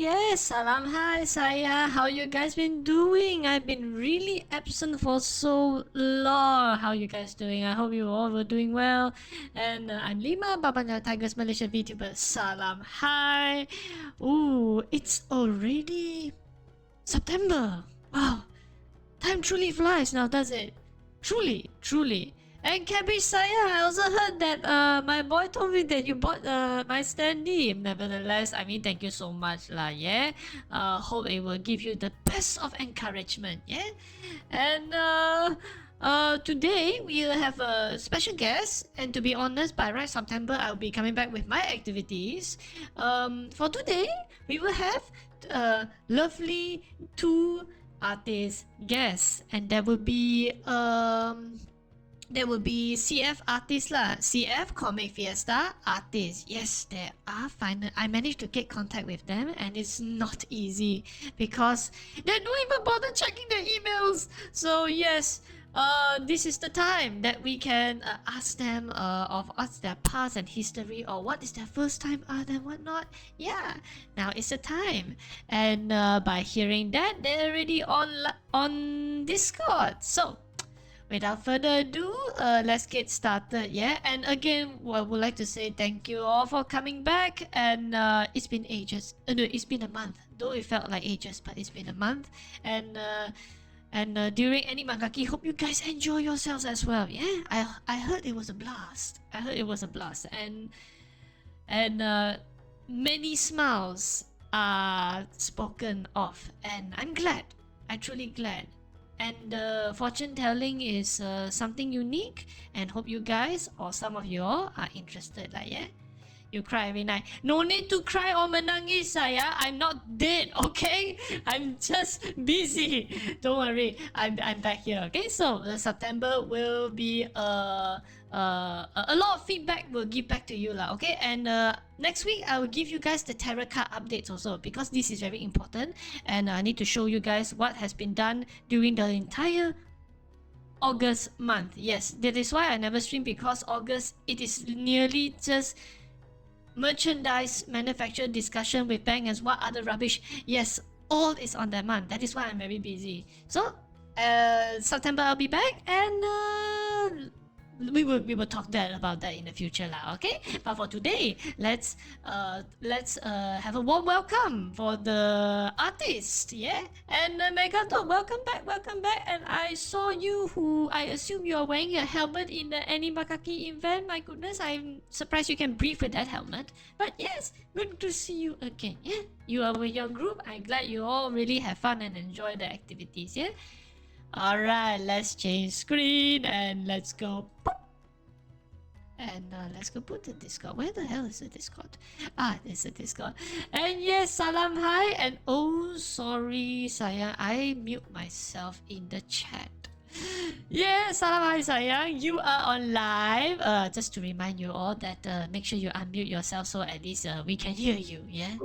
yes, salam hi saya. How you guys been doing? I've been really absent for so long. How you guys doing? I hope you all were doing well. And I'm LeeMar, Babanya Tigers Malaysia VTuber. Salam hi. Ooh, it's already September. Wow, time truly flies now, does it? Truly, truly. And Cabbage Saya, I also heard that my boy told me that you bought my standee. Nevertheless, I mean, thank you so much lah, yeah. Hope it will give you the best of encouragement, yeah. And today we will have a special guest, and to be honest, by right September I'll be coming back with my activities. For today, we will have lovely two artist guests, and there will be CF artists lah. CF Comic Fiesta artists. Yes, there are final. I managed to get contact with them, and it's not easy because they don't even bother checking their emails. So yes, this is the time that we can ask them of us their past and history, or what is their first time art and whatnot. Yeah, now is the time. And by hearing that, they're already on Discord. So without further ado, let's get started, yeah? And again, I would like to say thank you all for coming back. And it's been ages. No, it's been a month. Though it felt like ages, but it's been a month. And during any Mangaki, hope you guys enjoy yourselves as well, yeah? I heard it was a blast. And many smiles are spoken of. And I'm glad. I'm truly glad. And fortune telling is something unique, and hope you guys or some of you all are interested lah, yeah? You cry every night. No need to cry or menangis saya. I'm not dead, okay? I'm just busy. Don't worry, I'm back here, okay? So September will be a lot of feedback will give back to you lah, okay? And next week I will give you guys the tarot card updates also, because this is very important, and I need to show you guys what has been done during the entire August month. Yes, that is why I never stream, because August, it is nearly just merchandise manufacture discussion with bank and what other rubbish. Yes, all is on that month. That is why I'm very busy. So September I'll be back, and we will talk about that in the future lah, okay? But for today, let's have a warm welcome for the artist, yeah? And Megato, welcome back. And I saw you, who I assume you are wearing a helmet in the Animakaki event. My goodness, I'm surprised you can breathe with that helmet. But yes, good to see you again, yeah? You are with your group. I'm glad you all really have fun and enjoy the activities, yeah? Alright, let's change screen and let's go. And let's go put the Discord. Where the hell is the Discord? Ah, there's the Discord. And yes, salam hi. And oh, sorry, sayang, I mute myself in the chat. Yeah, salam hi, sayang. You are on live. Just to remind you all that make sure you unmute yourself so at least we can hear you. Yeah.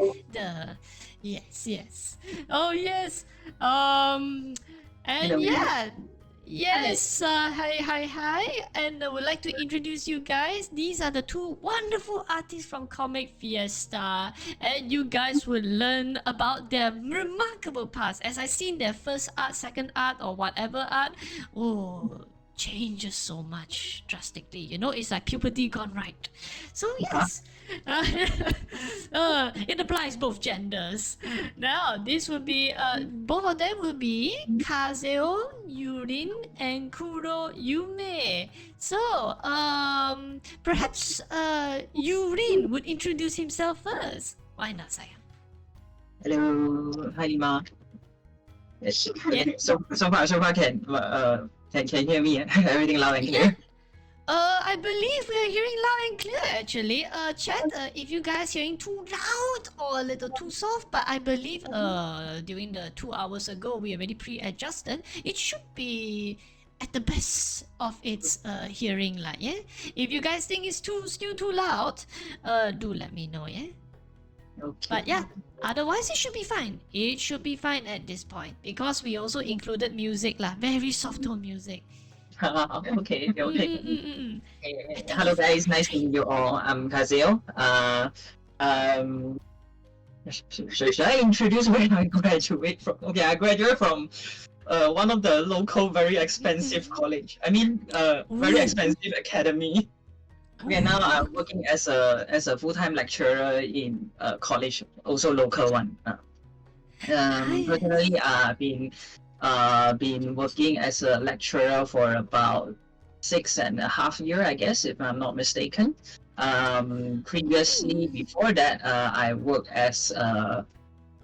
Yes. Oh yes. And yeah, yes, hi, and I would like to introduce you guys. These are the two wonderful artists from Comic Fiesta, and you guys will learn about their remarkable past. As I seen their first art, second art, or whatever art, oh, changes so much drastically. You know, it's like puberty gone right. So yes, it applies both genders. Now this will be both of them will be Kazeo, Yuurin, and Kuro, Yume. So perhaps Yuurin would introduce himself first. Why not, sayang? Hello, hi LeeMar. Yes, yeah, so far can hear me? Everything loud and clear? I believe we are hearing loud and clear actually. Chat, if you guys hearing too loud or a little too soft, but I believe during the 2 hours ago we already pre-adjusted. It should be at the best of its hearing lah, yeah? If you guys think it's still too loud, do let me know, yeah? Okay. But yeah, otherwise it should be fine. It should be fine at this point, because we also included music lah, very soft tone music. Okay. Hello guys, nice to meet you all. I'm Kazeo. Should I introduce where I graduate from? Okay, I graduate from one of the local very expensive college. I mean, very Ooh. expensive academy. Okay, now I'm working as a full-time lecturer in a college, also local one. Personally, I've been working as a lecturer for about 6.5 years, I guess, if I'm not mistaken. Previously, before that, I worked as a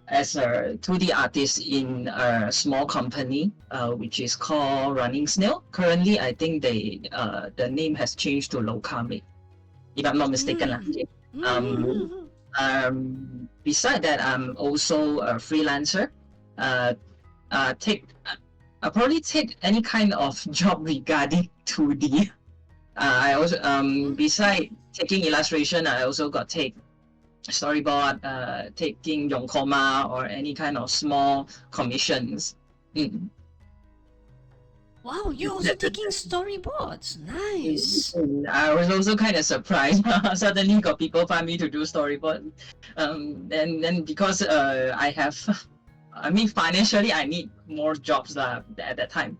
2D artist in a small company, which is called Running Snail. Currently, I think the name has changed to Lokame, if I'm not mistaken. Beside that, I'm also a freelancer. I probably take any kind of job regarding 2D. I also beside taking illustration, I also got take storyboard, taking yonkoma or any kind of small commissions. Wow, you're also taking storyboards. Nice. I was also kind of surprised. Suddenly got people find me to do storyboard. And then because I mean financially I need more jobs at that time.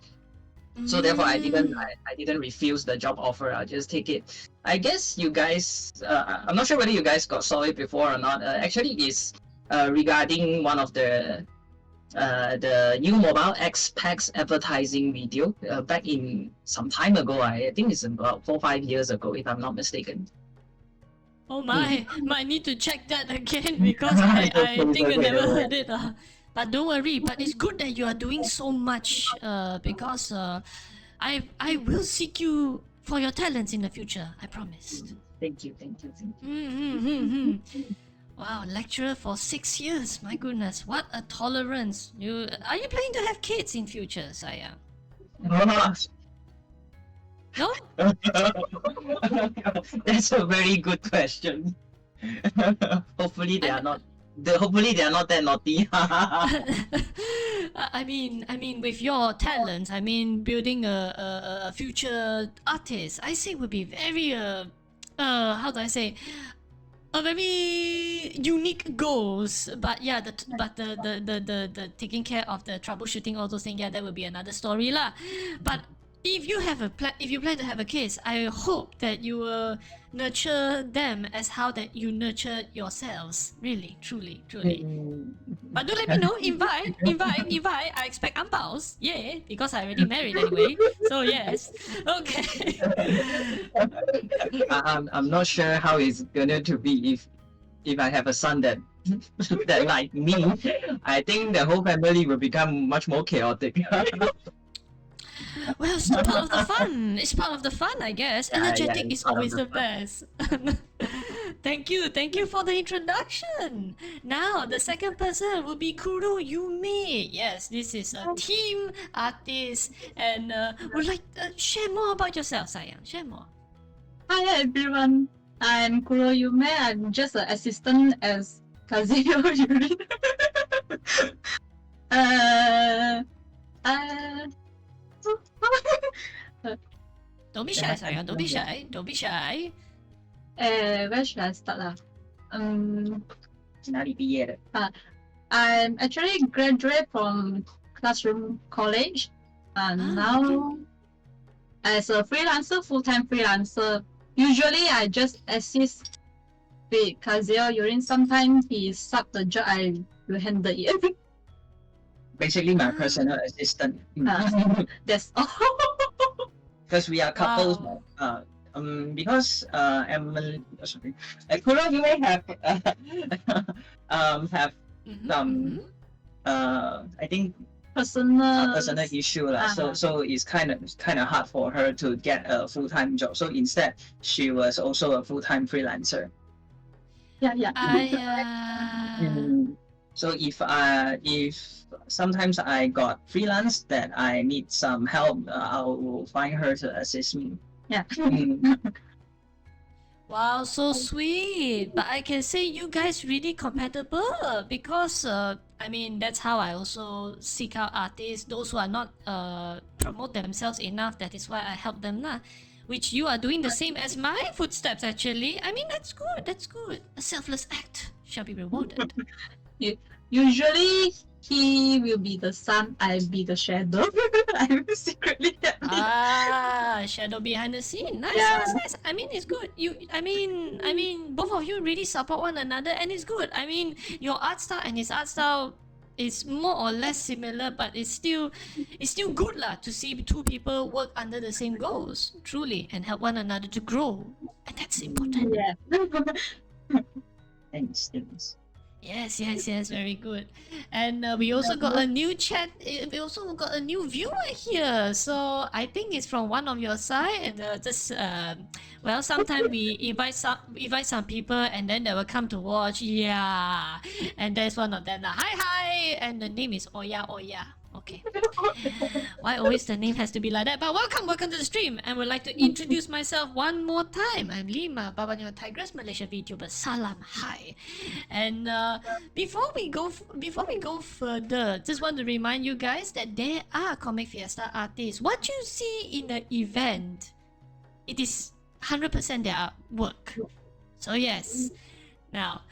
So therefore I didn't refuse the job offer. I'll just take it. I guess you guys, I'm not sure whether you guys saw it before or not. Actually, it's regarding one of the new mobile X packs advertising video back in some time ago. I think it's about 4-5 years ago, if I'm not mistaken. Oh my, might need to check that again because I think I never heard it. But don't worry, but it's good that you are doing so much because I will seek you for your talents in the future, I promised. Thank you. Wow, lecturer for 6 years. My goodness, what a tolerance. Are you planning to have kids in future, Saya? No? That's a very good question. Hopefully they are not that naughty. I mean, with your talents, I mean, building a future artist, I say would be very how do I say, a very unique goals. But yeah, the taking care of the troubleshooting, all those things, yeah, that would be another story lah. But if you plan to have a kids, I hope that you will nurture them as how that you nurture yourselves. Really, truly. But do let me know. Invite. I expect ampaos. Yeah, because I already married anyway. So yes. Okay. I'm not sure how it's gonna to be if I have a son that like me. I think the whole family will become much more chaotic. Well, it's part of the fun. It's part of the fun, I guess. Energetic is always the best. Thank you for the introduction. Now, the second person will be Kuro Yume. Yes, this is a team artist, and would like share more about yourself, Sayang. Share more. Hi everyone, I'm Kuro Yume. I'm just an assistant as Kazeo Yuurin. Don't be shy, Sayang. Don't be shy. Where should I start lah? 哪里毕业的？ I'm actually graduate from Classroom College, and now as a freelancer, full-time freelancer. Usually I just assist with Kazeo Yuurin. Sometimes he sub the job, I will handle it. Basically, my personal assistant. That's all. Because we are couples. Wow. Because Emily, sorry, Kuro, you may have I think personal issue lah. So it's kind of hard for her to get a full-time job. So instead, she was also a full-time freelancer. Yeah. So if sometimes I got freelance that I need some help, I will find her to assist me. Yeah. Wow, so sweet. But I can say you guys really compatible because I mean that's how I also seek out artists, those who are not promote themselves enough. That is why I help them lah. Which you are doing the same as my footsteps actually. I mean that's good. A selfless act shall be rewarded. Usually he will be the sun, I be the shadow. I'm secretly happy. Shadow behind the scene. Nice, Yeah. nice. I mean, it's good. I mean, both of you really support one another, and it's good. I mean, your art style and his art style is more or less similar, but it's still good lah to see two people work under the same goals, truly, and help one another to grow, and that's important. Yeah. Thanks. Yes, very good. And we also got a new chat. We also got a new viewer here. So I think it's from one of your side. And well, sometimes we invite some people, and then they will come to watch. Yeah, and there's one of them. Hi, and the name is Oya. Okay. Why always the name has to be like that? But welcome to the stream, and would like to introduce myself one more time. I'm LeeMar, Babanya Tigress Malaysia VTuber. Salam, hi. And before we go further, just want to remind you guys that there are Comic Fiesta artists. What you see in the event, it is 100% their work. So yes. Now,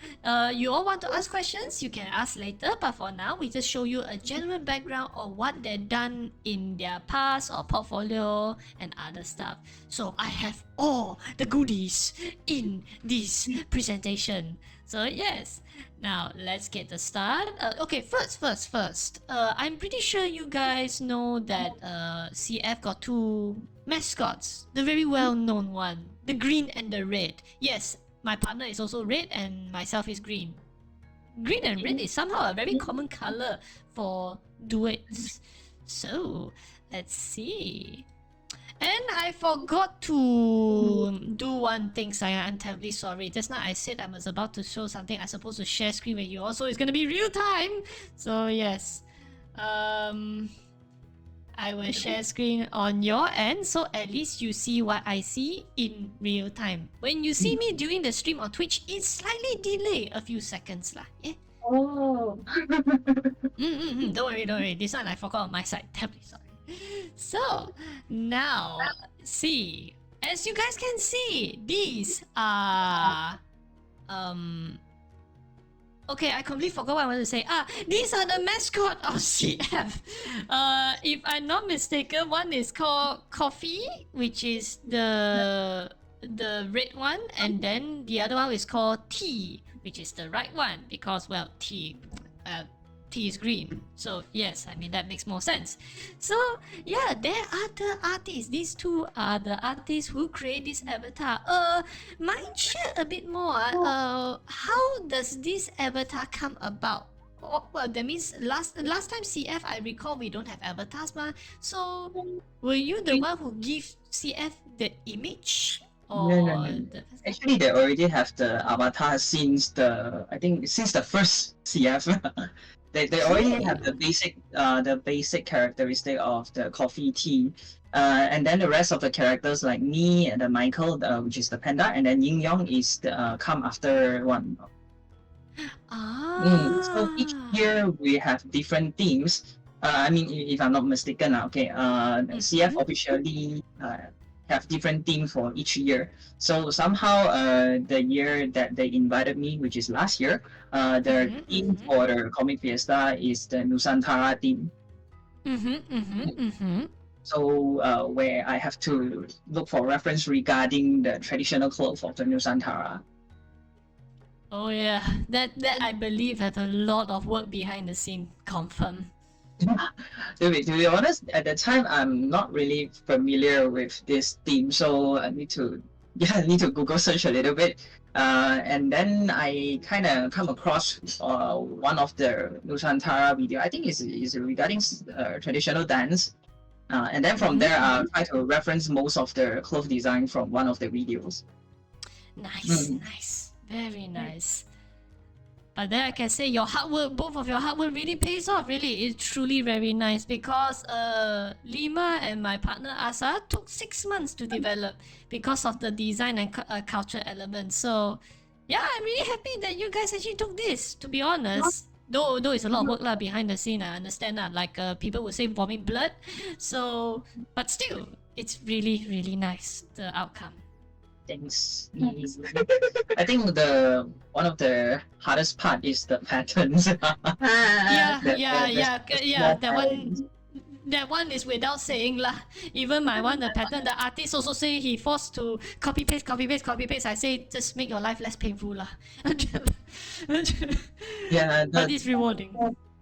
you all want to ask questions? You can ask later, but for now, we just show you a general background of what they've done in their past or portfolio and other stuff. So I have all the goodies in this presentation. So yes, now let's get the start. Okay, first. I'm pretty sure you guys know that CF got two mascots, the very well-known one, the green and the red. Yes. My partner is also red and myself is green. Green and red is somehow a very common color for duets. So, let's see. And I forgot to do one thing, Saya. I'm terribly sorry. Just now I said I was about to show something. I'm supposed to share screen with you also. It's going to be real time. So, yes. I will share screen on your end, so at least you see what I see in real time. When you see me during the stream on Twitch, it's slightly delayed a few seconds lah. Yeah. Oh. Don't worry. This one I forgot on my side. Terribly sorry. So now, see, as you guys can see, these are okay, I completely forgot what I wanted to say. These are the mascot of CF. If I'm not mistaken, one is called Coffee, which is the red one, and then the other one is called Tea, which is the right one, because well, tea is green. So yes, I mean that makes more sense. So yeah, there are the artists. These two are the artists who create this avatar. Mind share a bit more. How does this avatar come about? Well, that means last time CF, I recall we don't have avatars, but so were you the one who give CF the image? Or No. Actually, they already have the avatar since the first CF. They already have the basic characteristic of the coffee tea, and then the rest of the characters like me and Michael, which is the panda, and then Yin Yong is come after one. So each year we have different themes. I mean, if I'm not mistaken, CF officially have different themes for each year. So somehow, the year that they invited me, which is last year, the theme for the Comic Fiesta is the Nusantara theme. So where I have to look for reference regarding the traditional clothes of the Nusantara. Oh yeah, that I believe has a lot of work behind the scene. Confirm. To be honest, at the time I'm not really familiar with this theme, so I need to Google search a little bit, and then I kind of come across one of the Nusantara video. I think is regarding traditional dance, and then from there I try to reference most of the cloth design from one of the videos. Nice, very nice. But then I can say your hard work, both of your hard work really pays off. Really, it's truly very nice because LeeMar and my partner Asa took 6 months to develop because of the design and culture elements. So yeah, I'm really happy that you guys actually took this, to be honest. Though it's a lot of work lah behind the scene, I understand that. Like people would say vomit blood. So, but still, it's really, really nice, the outcome. Thanks. I think the one of the hardest part is the patterns. Yeah, The- yeah, the- yeah, the yeah. small That patterns. one. That one is without saying lah. Even my one, the pattern, the artist also say he forced to copy paste, copy paste, copy paste. I say just make your life less painful lah. Yeah, But it's rewarding.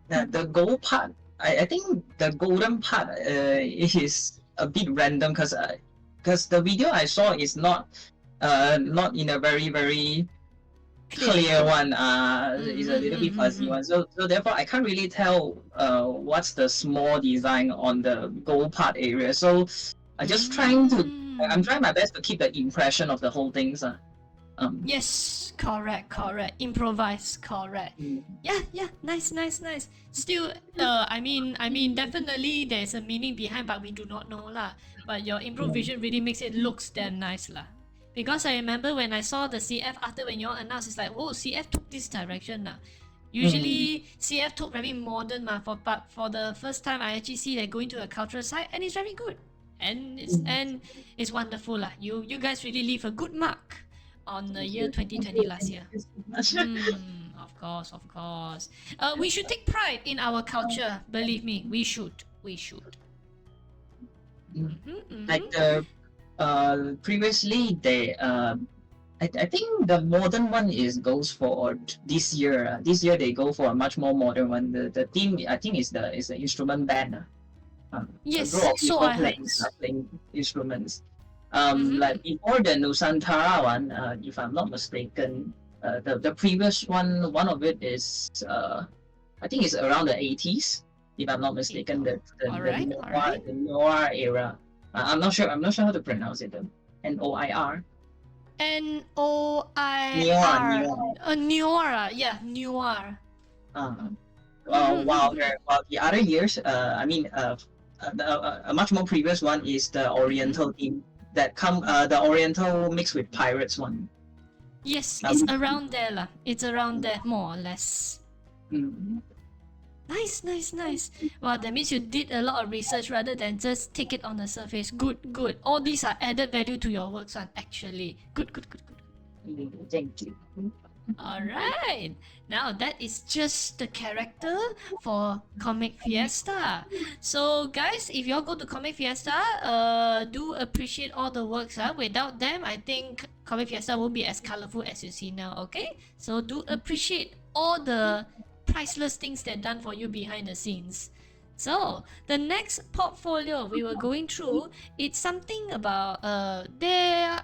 the gold part. I think the golden part is a bit random because the video I saw is not in a very clear one. It's a little bit fuzzy one. So therefore I can't really tell what's the small design on the gold part area. So I just I'm trying my best to keep the impression of the whole things. Yes, correct. Improvise, correct. Yeah, nice. Still, I mean, definitely there's a meaning behind, but we do not know lah. But your improvisation really makes it looks damn nice lah. Because I remember when I saw the CF after when you all announced, it's like, oh, CF took this direction lah. Usually CF took very modern but for the first time I actually see that going to a cultural site and it's very good. And it's wonderful lah. You guys really leave a good mark on the year 2020 last year. Of course. We should take pride in our culture. Believe me, we should. Like the previously they I think the modern one goes for this year. This year they go for a much more modern one. The theme I think is the instrument band. Yes, a group of so people I heard. playing instruments. Like before the Nusantara one, if I'm not mistaken, the previous one of it is I think it's around the 80s, if I'm not mistaken. The Noir era. I'm not sure how to pronounce it. Noir. Noir. Noir. Yeah, Noir. While the other years, a much more previous one is the Oriental theme that the Oriental mixed with pirates one. Yes, it's around there lah. It's around there more or less. Nice. Well, that means you did a lot of research rather than just take it on the surface. Good. All these are added value to your works one actually. Good. Thank you. Alright, now that is just the character for Comic Fiesta. So guys, if you all go to Comic Fiesta, do appreciate all the works. Without them, I think Comic Fiesta won't be as colorful as you see now, okay? So do appreciate all the priceless things that done for you behind the scenes. So the next portfolio we were going through, it's something about their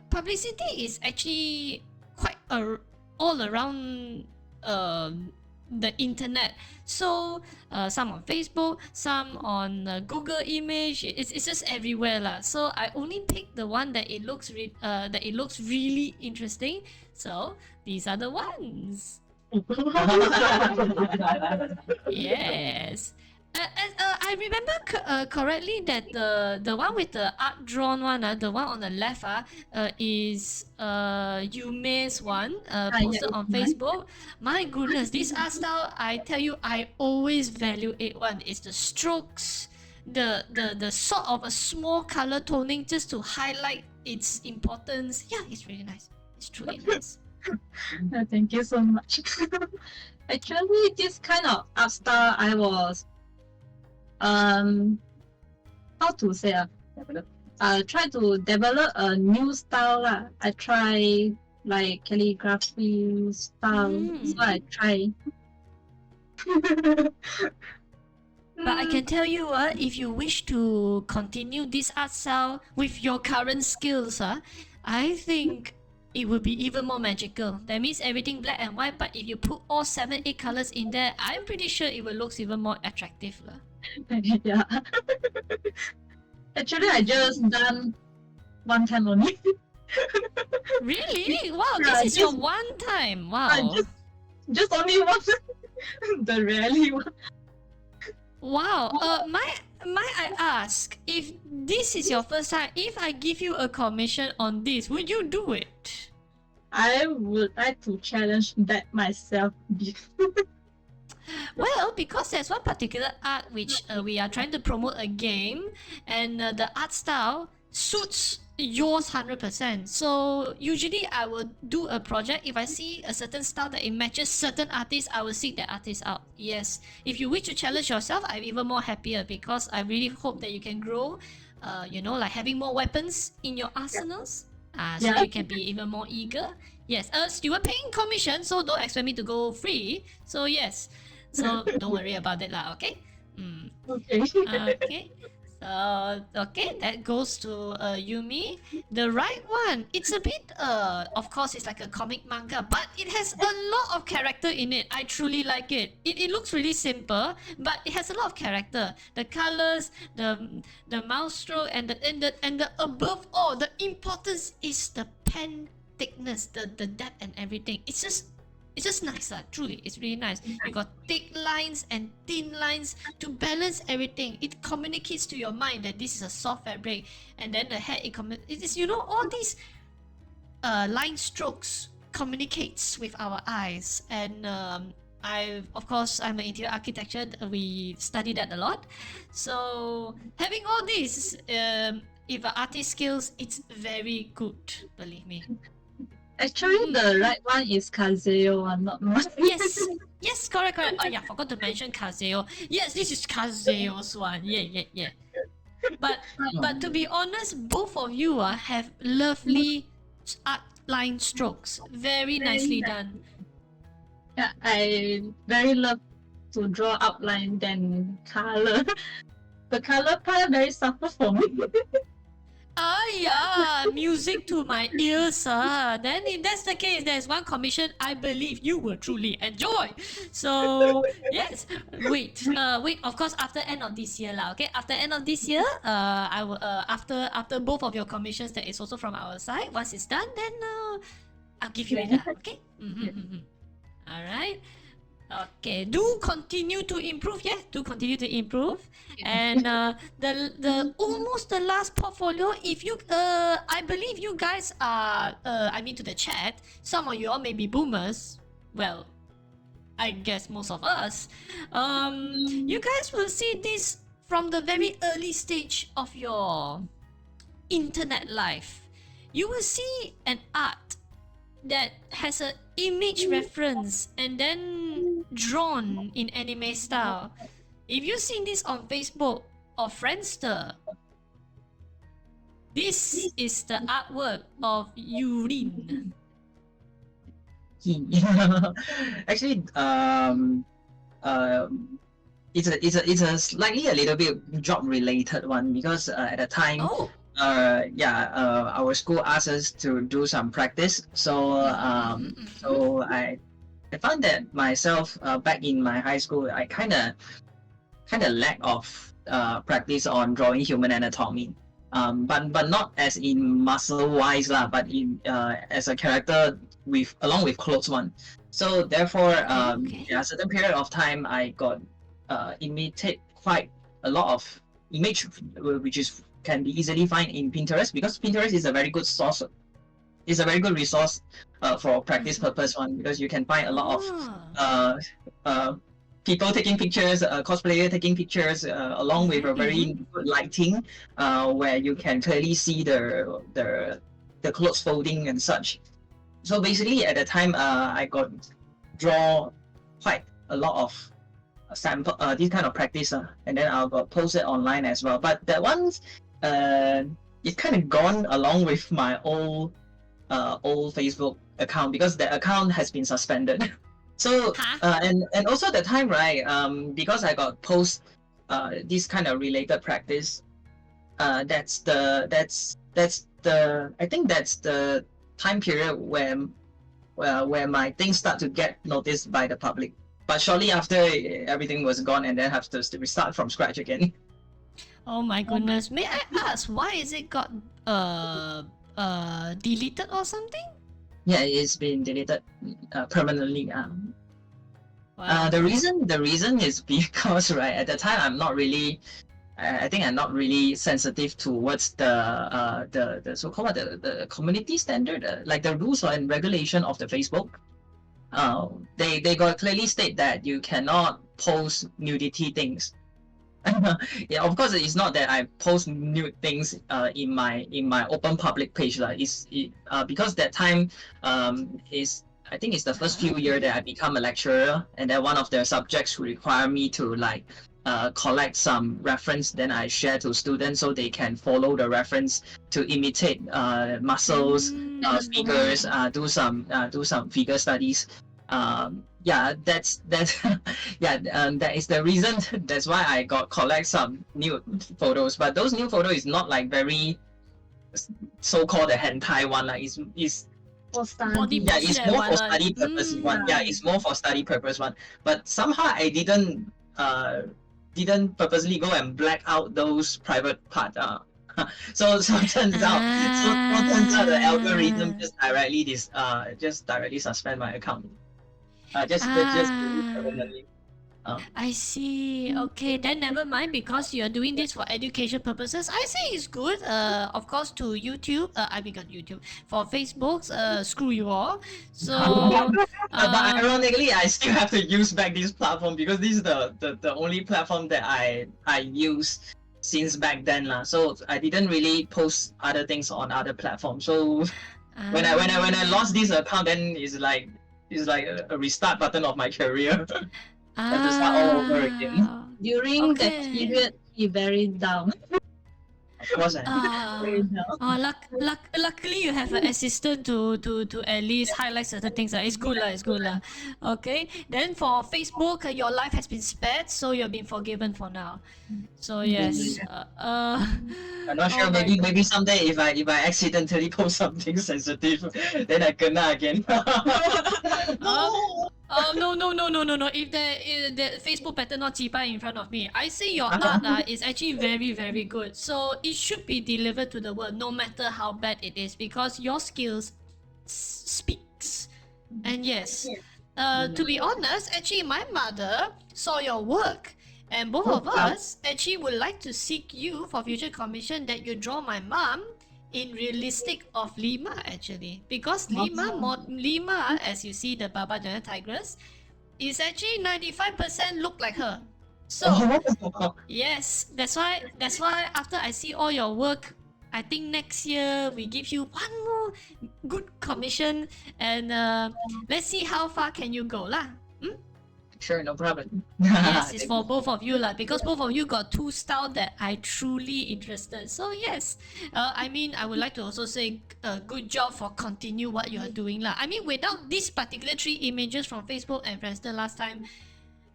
publicity is actually quite all around the internet. So some on Facebook, some on Google Image. It's just everywhere lah. So I only picked the one that it looks really interesting. So these are the ones. Yes. I remember correctly that the one with the art drawn one, the one on the left, is Yume's one, posted on Facebook. My goodness, this art style, I tell you, I always value it one. It's the strokes, the sort of a small color toning just to highlight its importance. Yeah, it's really nice. It's truly nice. Thank you so much. Actually, this kind of art style I was how to say try to develop a new style lah. I try like calligraphy style, so I try. But I can tell you, if you wish to continue this art style with your current skills, I think it will be even more magical. That means everything black and white, but if you put all 7-8 colors in there, I'm pretty sure it will look even more attractive. Yeah. Actually, I just done one time only. Really? Wow, this is your one time. Wow. Just only one. The rarely one. Wow. Might I ask, if this is your first time, if I give you a commission on this, would you do it? I would like to challenge that myself. Well, because there's one particular art which we are trying to promote a game, and the art style suits yours 100%. So usually I will do a project. If I see a certain style that it matches certain artists, I will seek that artist out. Yes. If you wish to challenge yourself, I'm even more happier because I really hope that you can grow. Like having more weapons in your arsenals. So Yeah. you can be even more eager. Yes. You were paying commission, so don't expect me to go free. So yes. So don't worry about it lah. Okay. Okay. Okay. Okay, that goes to Yume. The right one, it's a bit of course it's like a comic manga, but it has a lot of character in it. I truly like it. It looks really simple, but it has a lot of character. The colors, the mouse stroke, and the above all, the importance is the pen thickness, the depth and everything. It's just nice, truly. It's really nice. You got thick lines and thin lines to balance everything. It communicates to your mind that this is a soft fabric, and then the head it is all these line strokes communicates with our eyes. And I'm an interior architecture. We study that a lot. So having all these, if an artist skills, it's very good. Believe me. Actually, the right one is Kazeo, not mine. Yes, correct. Oh yeah, forgot to mention Kazeo. Yes, this is Kazeo's one. Yeah. But to be honest, both of you have lovely art line strokes. Very nicely done. Yeah, I very love to draw outline than color. The color part very suffer for me. Yeah, music to my ears. Then if that's the case, there's one commission I believe you will truly enjoy. So yes, wait. Of course, after end of this year, lah. Okay, after end of this year, I will. After both of your commissions, that is also from our side. Once it's done, then I'll give you it. Okay. All right. Okay, do continue to improve. Yeah, do continue to improve. And the almost the last portfolio. If you I believe you guys are to the chat. Some of you all may be boomers. Well, I guess most of us. You guys will see this from the very early stage of your internet life. You will see an art that has an image reference and then drawn in anime style. If you've seen this on Facebook or Friendster, this is the artwork of Yuurin. Actually, it's a slightly a little bit job related one because at the time. Oh. Our school asked us to do some practice. So I found that myself back in my high school, I kind of lack of practice on drawing human anatomy. But not as in muscle wise lah, but in as a character along with clothes one. So therefore, a certain period of time I got imitate quite a lot of image which can be easily find in Pinterest, because Pinterest is a very good source. It's a very good resource for practice purpose one, because you can find a lot of people taking pictures, cosplayer taking pictures, along with a very good lighting, where you can clearly see the clothes folding and such. So basically, at the time, I got draw quite a lot of sample this kind of practice, and then I'll got post it online as well. But that one's it's kind of gone along with my old Facebook account, because the account has been suspended. So and also the time, right, because I got post this kind of related practice, that's the I think that's the time period where my things start to get noticed by the public. But shortly after, everything was gone, and then have to restart from scratch again. Oh my goodness! May I ask why is it got deleted or something? Yeah, it's been deleted permanently. Wow. The reason is because, right, at the time I'm not really, I think I'm not really sensitive towards the so-called the community standard, like the rules and regulation of the Facebook. They got clearly state that you cannot post nudity things. Yeah, of course, it's not that I post nude things in my open public page lah. Because that time is I think it's the first few year that I become a lecturer, and then one of the subjects require me to like collect some reference, then I share to students so they can follow the reference to imitate muscles, figures, do some figure studies. Yeah, that's yeah, that is the reason. That's why I got collect some new photos, but those new photos is not like very so-called the hentai one. Like it's For study. yeah, it's more for study purpose one. Yeah, it's more for study purpose one. But somehow I didn't purposely go and black out those private part. So turns out the algorithm just directly suspend my account. Just permanently. I see. Okay, then never mind because you're doing this for education purposes. I say it's good. Of course, to YouTube. I got YouTube for Facebook. Screw you all. So. But ironically, I still have to use back this platform because this is the only platform that I use since back then lah. So I didn't really post other things on other platforms. So when I lost this account, then it's like a restart button of my career. I have to start all over again. During that Okay. period, he very down. Was I? Very down. Luckily you have an assistant to at least highlight certain things. It's good lah. Okay. Then for Facebook, your life has been spared, so you've been forgiven for now. So yes. I'm not sure. Oh my Maybe someday if I accidentally post something sensitive, then I kena again. No. If the Facebook better not jibai in front of me. I say your art is actually very, very good. So it should be delivered to the world no matter how bad it is because your skills speaks. And yes, to be honest, actually my mother saw your work and both of us actually would like to seek you for future commission that you draw my mom in realistic of LeeMar actually because LeeMar as you see the Baba Jana Tigress is actually 95% look like her. So yes, that's why after I see all your work, I think next year we give you one more good commission and let's see how far can you go lah. Sure, no problem. Yes, it's for both of you lah because both of you got two style that I truly interested. So yes, I mean I would like to also say good job for continue what you are doing lah. I mean without these particular 3 images from Facebook and Friendster last time,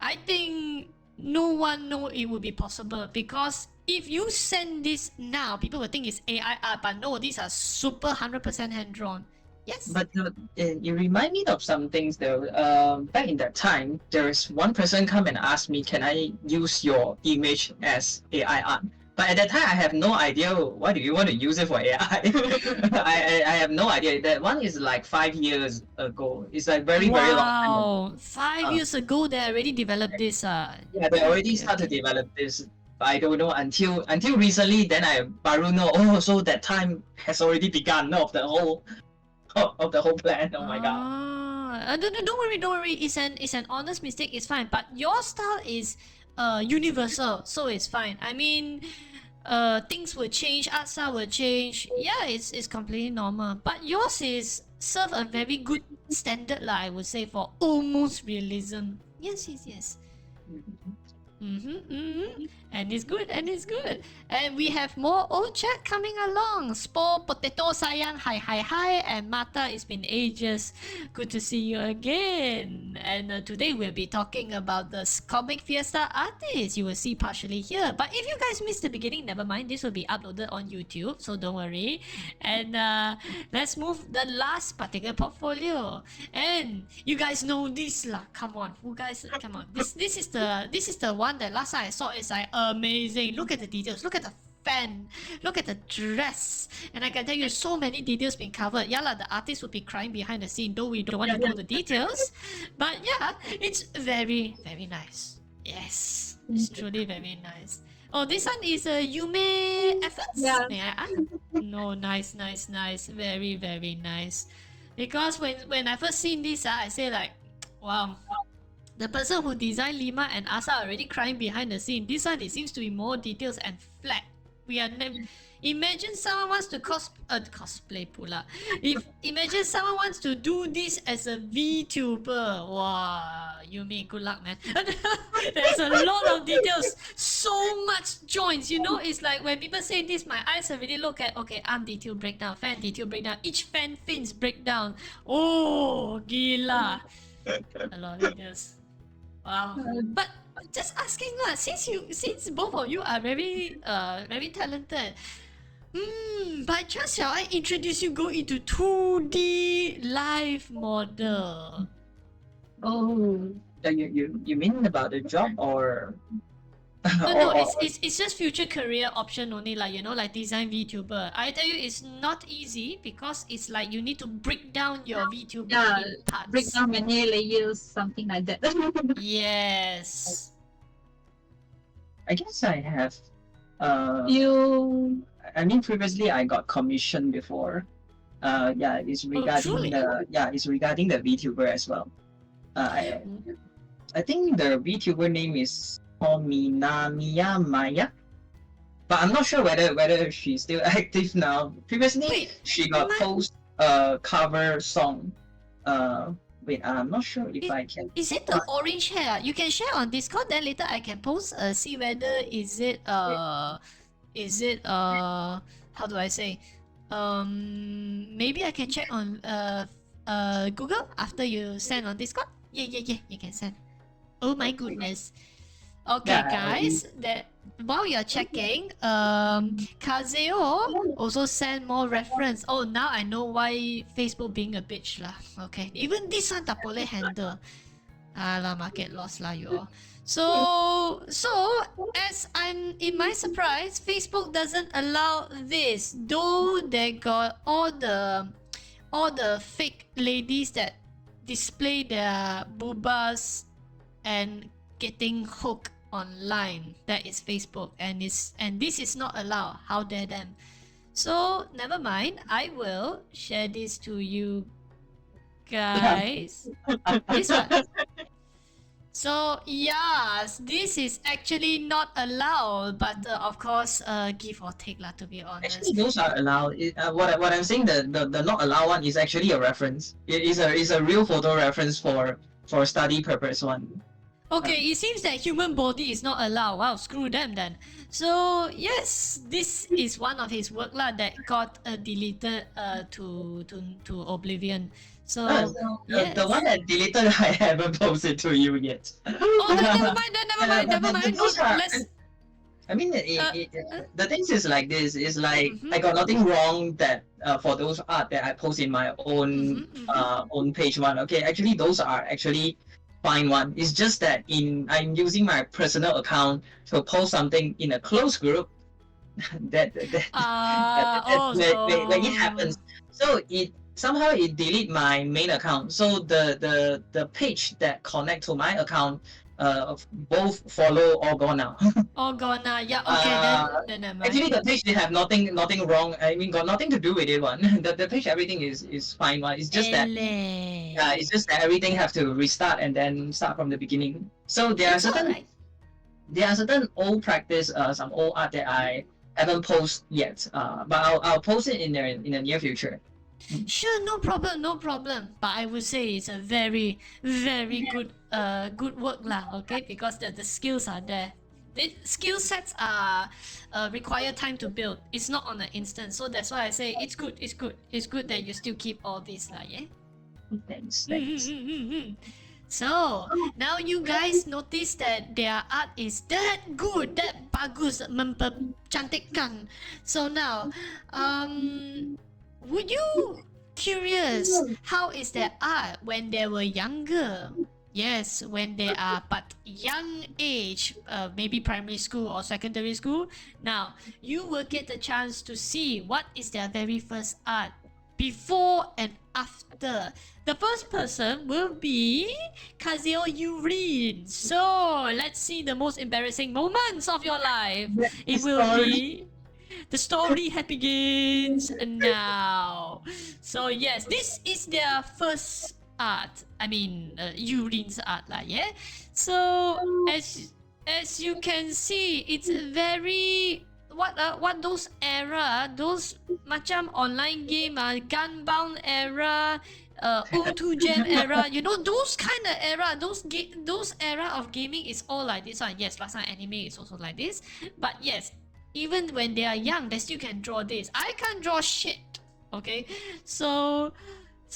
I think no one know it would be possible because if you send this now, people will think it's AI art, but no, these are super 100% hand drawn. Yes. But you remind me of some things though. Back in that time, there's one person come and ask me, can I use your image as AI art? But at that time, I have no idea why do you want to use it for AI. I have no idea. That one is like 5 years ago. It's like very long time ago. Wow, 5 years ago they already developed this. Yeah, they already started to develop this. But I don't know until recently. Then I baru know. Oh, so that time has already begun of the whole plan. Oh my god. Don't worry. It's an honest mistake. It's fine. But your style is universal, so it's fine. I mean, things will change, art style will change. Yeah, it's completely normal. But yours is serve a very good standard lah, I would say, for almost realism. Yes. And it's good. And we have more old chat coming along. Spore Potato Sayang, hi. And Mata, it's been ages. Good to see you again. And today we'll be talking about the comic Fiesta artist. You will see partially here. But if you guys missed the beginning, never mind. This will be uploaded on YouTube, so don't worry. And let's move the last particular portfolio. And you guys know this lah. Come on. This is the one that last time I saw. It's like amazing. Look at the details. Look at the fan. Look at the dress. And I can tell you so many details being covered. Yeah lah, the artist would be crying behind the scene, though we don't want to know the details. But yeah, it's very, very nice. Yes, it's truly very nice. Oh, this one is a Yume efforts? Yeah. May I ask? No, nice. Very, very nice. Because when I first seen this, I say like, wow, The person who designed LeeMar and Asa are already crying behind the scene. This one, it seems to be more details and flat. We are imagine someone wants to cosplay pula. If imagine someone wants to do this as a VTuber. Wow, Yume, good luck, man. There's a lot of details, so much joints. You know, it's like when people say this, my eyes already look at arm detail breakdown, fan detail breakdown, each fan fins breakdown. Oh, gila. A lot of details. Wow. But just asking lah, since both of you are very talented. By chance shall I introduce you go into 2D live model? Oh, you mean about the job or? No, it's just future career option only, like, you know, like design VTuber. I tell you, it's not easy because it's like you need to break down your VTuber in parts. Break down many layers, something like that. Yes. I guess I have. You I mean, previously I got commissioned before. Yeah, it's regarding truly? it's regarding the VTuber as well. I think the VTuber name is called Minamiya Maya, but I'm not sure whether she's still active now. Previously, Wait, she got post a cover song. Wait, I'm not sure if I can. Is it the orange hair? You can share on Discord, then later I can post see whether is it how do I say? Maybe I can check on Google after you send on Discord. Yeah, you can send. Oh my goodness. Okay, Yeah, guys, that while you're checking, Kazeo also sent more reference. Oh, now I know why Facebook being a bitch lah. Okay, even this one tak boleh handle. Alah, market loss lah you all. So as I'm in my surprise, Facebook doesn't allow this. Though they got all the fake ladies that display their boobas and getting hooked online. That is Facebook, and this is not allowed. How dare them? So never mind. I will share this to you guys. This one. So yes, this is actually not allowed, but of course, give or take lah. To be honest. Actually, those are allowed. What I'm saying, the not allowed one is actually a reference. It is a real photo reference for study purpose one. Okay, it seems that human body is not allowed. Wow, screw them then. So yes, this is one of his work lah that got deleted to oblivion. So yes. The one that deleted, I haven't posted to you yet. Oh, never mind. Those are- Let's. I mean, the things is like this. Is like Mhm. I got nothing wrong that for those art that I post in my own own page one. Okay, actually those are actually fine one. It's just that I'm using my personal account to post something in a closed group. that when it happens, so it somehow it delete my main account. So the page that connect to my account, both follow all gone now. All gone now. Yeah. Okay. Then never mind. Actually, the page they have nothing wrong. I mean, got nothing to do with it. One, the page everything is fine. One, it's just that it's just that everything have to restart and then start from the beginning. So there are certain old practice, some old art that I haven't posted yet. But I'll post it in the near future. Sure, no problem. But I would say it's a very, very good work lah. Okay, because the skills are there. The skill sets are require time to build. It's not on an instant. So that's why I say it's good. It's good that you still keep all this lah. Yeah. Thanks. So now you guys notice that their art is that good, that bagus, mempercantikkan. So now, would you curious how is their art when they were younger? Yes, when they are but young age, maybe primary school or secondary school. Now you will get the chance to see what is their very first art before and after. The first person will be Kazeo Yuurin. So let's see the most embarrassing moments of your life. It will be the story begins now. So yes, this is their first art. I mean, Yuurin's art lah, yeah. So as you can see, it's very what those era, those macam online game gunbound era, O2 Gen era, you know, those kind of era, those era of gaming is all like this one. Yes, last time anime is also like this, but yes, even when they are young, they still can draw this. I can't draw shit. Okay, so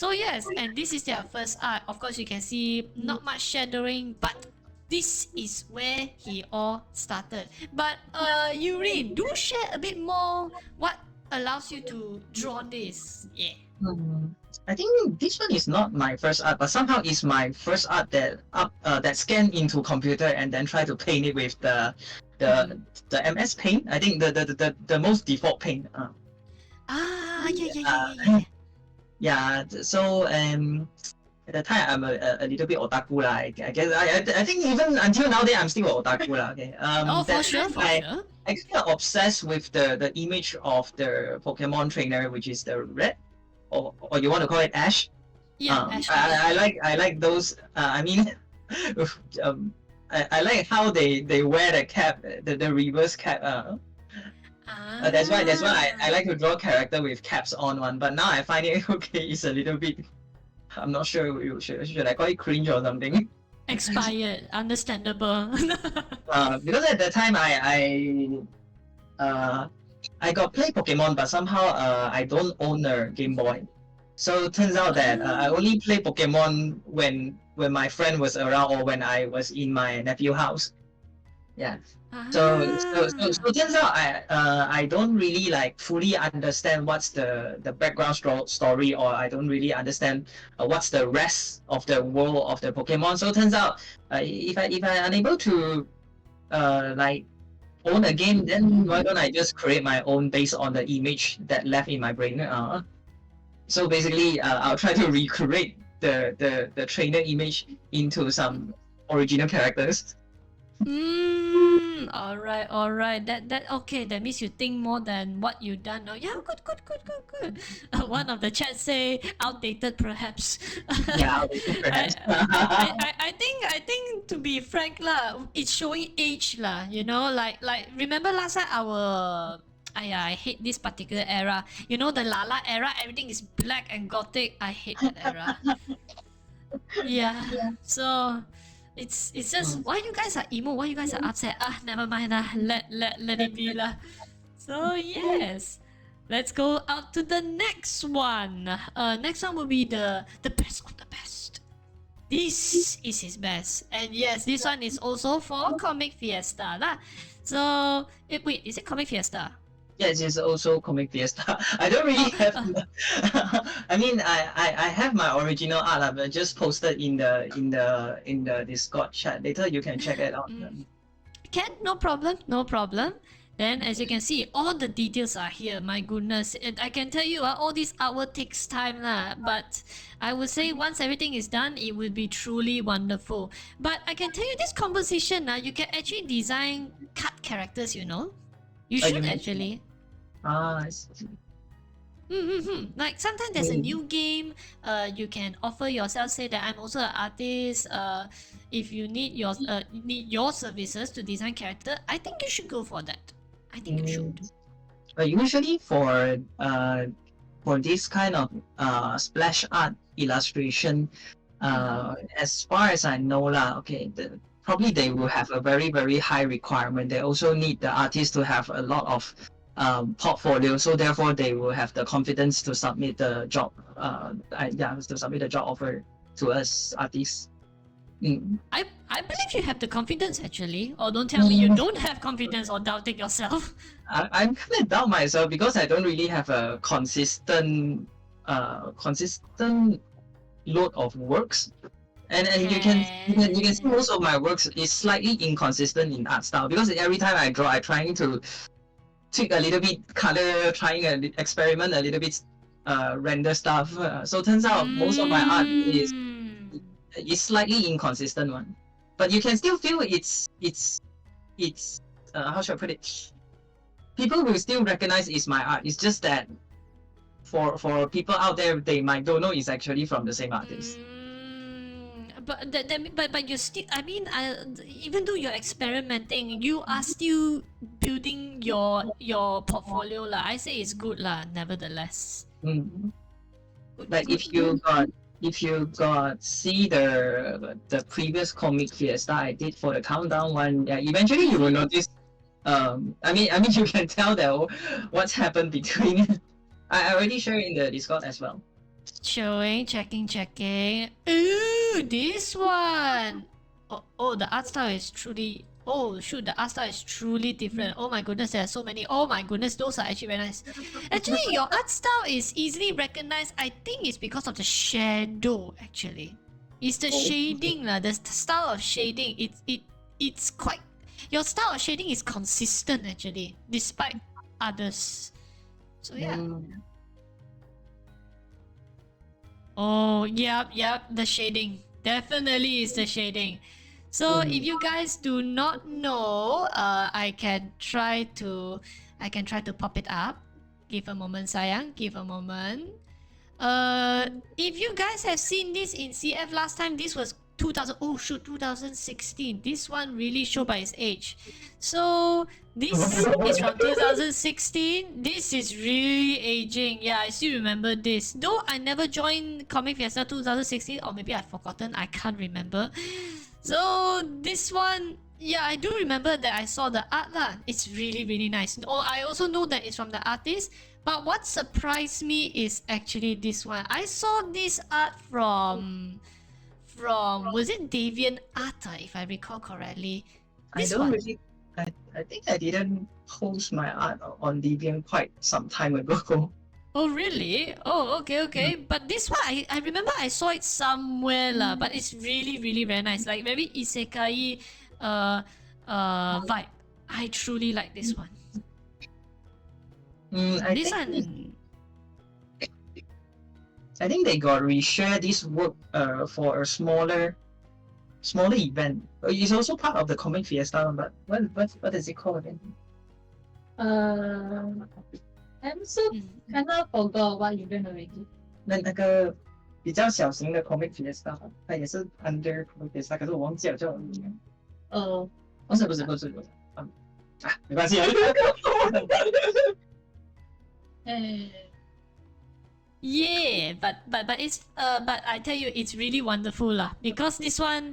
yes, and this is their first art. Of course, you can see not much shadowing, but this is where he all started. But Yuurin, do share a bit more what allows you to draw this. Yeah. I think this one is not my first art, but somehow it's my first art that scan into computer and then try to paint it with the MS Paint. I think the most default paint. Yeah. Yeah. So at the time I'm a little bit otaku lah. I guess I think even until now I'm still otaku lah. Okay. For sure. I got obsessed with the image of the Pokemon trainer, which is the red, or you want to call it Ash. Yeah, Ash. I like those. I mean, I like how they wear the cap, the reverse cap. That's why I like to draw character with caps on one. But now I find it okay. It's a little bit. I'm not sure. Should I call it cringe or something? Expired. Understandable. Because at the time I got play Pokemon, but somehow I don't own a Game Boy. So it turns out that I only play Pokemon when my friend was around or when I was in my nephew's house. Yeah. So it turns out I don't really like fully understand what's the background story, or I don't really understand what's the rest of the world of the Pokemon. So it turns out if I unable to like own a game, then why don't I just create my own based on the image that left in my brain? So basically, I'll try to recreate the trainer image into some original characters. All right. That okay. That means you think more than what you done. Oh, yeah, good. One of the chats say outdated, perhaps. Yeah, outdated perhaps. I think to be frank lah, it's showing age lah. You know, like remember last time I hate this particular era. You know, the Lala era, everything is black and gothic. I hate that era. Yeah. So it's just why you guys are emo, why you guys are upset. Never mind lah. Let it be lah. So yes. Let's go out to the next one. Next one will be the best of the best. This is his best. And yes, this one is also for Comic Fiesta lah. So wait, is it Comic Fiesta? Yes, it's also Comic Fiesta. I don't really have. I mean, I have my original art, but just posted in the Discord chat. Later you can check it out. Can, no problem. Then as you can see, all the details are here. My goodness, I can tell you, all this artwork takes time lah. But I would say once everything is done, it will be truly wonderful. But I can tell you, this composition you can actually design cut characters. You know. You should actually. I see. Like sometimes there's a new game, you can offer yourself, say that I'm also an artist. If you need your services to design character, I think you should go for that. I think you should. Usually for this kind of splash art illustration, as far as I know lah, okay, probably they will have a very, very high requirement. They also need the artist to have a lot of portfolio, so therefore they will have the confidence to submit the job. To submit the job offer to us artists. I believe you have the confidence actually, or don't tell me you don't have confidence or doubting yourself. I'm kind of doubt myself because I don't really have a consistent load of works. And you can see most of my works is slightly inconsistent in art style because every time I draw, I'm trying to tweak a little bit color, trying to experiment a little bit render stuff. So it turns out most of my art is slightly inconsistent one, but you can still feel it's how should I put it? People will still recognize it's my art. It's just that for people out there, they might don't know it's actually from the same artist. but you're still. I mean, even though you're experimenting, you are still building your portfolio lah. I say it's good lah. Nevertheless. Mm. Good, But good. if you got see the previous comic fiesta I did for the countdown one, yeah, eventually you will notice. I mean you can tell that what's happened between. I already shared in the Discord as well. Showing, checking. Ooh, this one. Oh, the art style is truly. Oh shoot, the art style is truly different. Oh my goodness, there are so many. Oh my goodness, those are actually very nice. Actually, your art style is easily recognized. I think it's because of the shadow. Actually, it's the shading lah. The style of shading. It's quite. Your style of shading is consistent actually, despite others. So yeah. Oh, yep, the shading. Definitely is the shading. So if you guys do not know, I can try to pop it up. Give a moment, sayang. Give a moment. If you guys have seen this in CF last time, this was 2016. This one really showed by its age. So this is from 2016. This is really aging. Yeah, I still remember this. Though I never joined Comic Fiesta 2016, or maybe I've forgotten. I can't remember. So this one, yeah, I do remember that I saw the art lah. It's really nice. Oh, I also know that it's from the artist. But what surprised me is actually this one. I saw this art from was it Deviant Art, if I recall correctly. This I don't one. really. I think I didn't post my art on Deviant quite some time ago. Oh really? Oh okay. But this one I remember I saw it somewhere lah. But it's really very nice. Like very isekai vibe. I truly like this one. I think they got reshare this work for a smaller event. It's also part of the Comic Fiesta, but what is it called again? I'm so kind of forgot what you did already. 那个比较小型的 Comic Fiesta， 它也是 under Comic Fiesta， 可是我忘记了叫什么名。不是，没关系。Yeah, but it's but I tell you it's really wonderful lah, because this one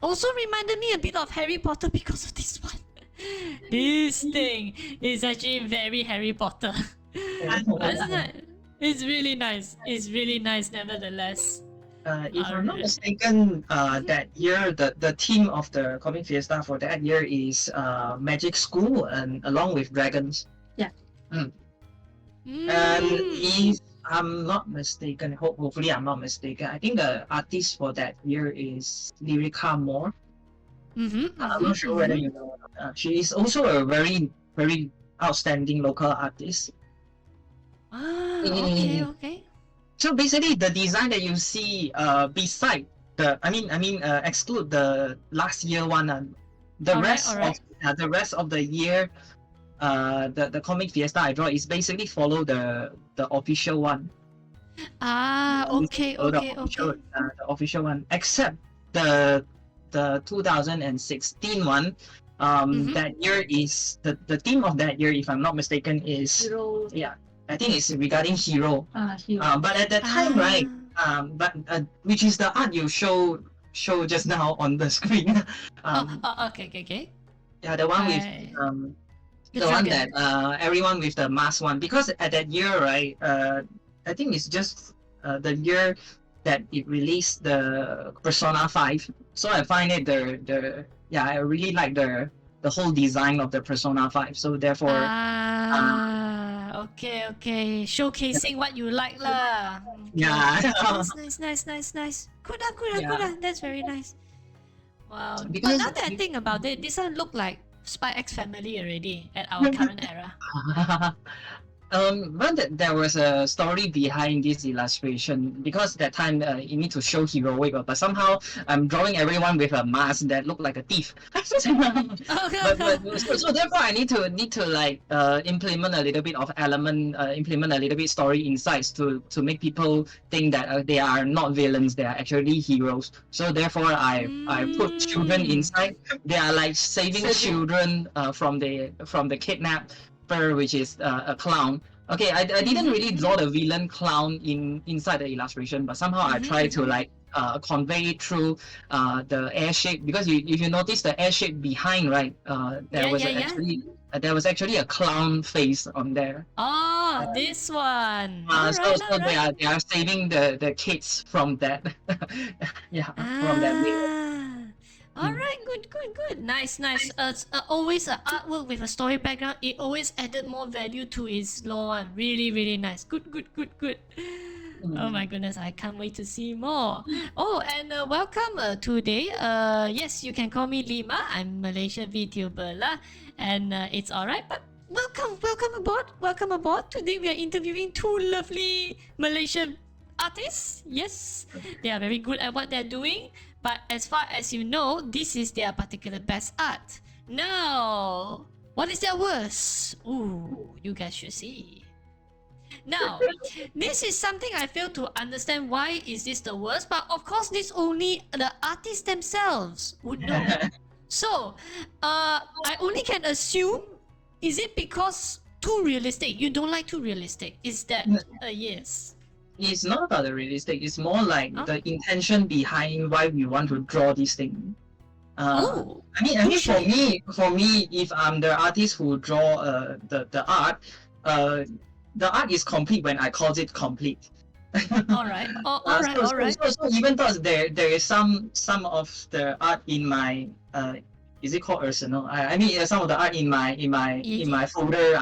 also reminded me a bit of Harry Potter because of this one. This thing is actually very Harry Potter. It's really nice. It's really nice nevertheless. If I'm not mistaken, that year the theme of the Comic Fiesta for that year is Magic School and along with dragons. Yeah. And if I'm not mistaken, hopefully I'm not mistaken, I think the artist for that year is Lyrica Moore. I'm not sure whether you know. She is also a very outstanding local artist. Okay. So basically, the design that you see, beside exclude the last year one, the rest of the year, the Comic Fiesta I draw is basically follow the official one. Okay. The official one, except the 2016 one. That year is the theme of that year, if I'm not mistaken, is Hero. Yeah, I think it's regarding hero. Hero. But at that time, right? Which is the art you show just now on the screen. Okay. Yeah, the one with the one that everyone with the mask one, because at that year, right? I think it's just the year that it released the Persona 5. So I find it I really like the whole design of the Persona 5. So therefore, okay. Showcasing what you like lah. Yeah. Nice. Good. That's very nice. Wow. Because but now that I think about it, this one look like Spy X Family already at our current era. But there was a story behind this illustration because that time you need to show heroic, but somehow I'm drawing everyone with a mask that look like a thief. So therefore I need to like implement a little bit of element, implement a little bit story insights to make people think that they are not villains, they are actually heroes. So therefore I put children inside. They are like saving children from the kidnap, which is a clown. Okay, I didn't really draw the villain clown inside the illustration, but somehow I tried to like convey it through the air shape, because if you notice the air shape behind, right, there was actually a clown face on there. Oh, this one. So they are saving the kids from that. From that villain. All right, good. Nice. Always an artwork with a story background. It always added more value to its lore. Really nice. Good. Oh my goodness, I can't wait to see more. Oh, and welcome today. Yes, you can call me LeeMar. I'm Malaysia VTuber lah, and it's alright. But welcome aboard. Today we are interviewing two lovely Malaysian artists. Yes, they are very good at what they're doing. But as far as you know, this is their particular best art. Now, what is their worst? Ooh, you guys should see. Now, this is something I fail to understand. Why is this the worst? But of course, this only the artists themselves would know. So, I only can assume, is it because too realistic? You don't like too realistic? Is that a yes? It's not about the realistic. It's more like the intention behind why we want to draw this thing. I mean, for me, if I'm the artist who draw the art, the art is complete when I call it complete. All right. So even though there is some of the art in my is it called arsenal? I mean, some of the art in my folder.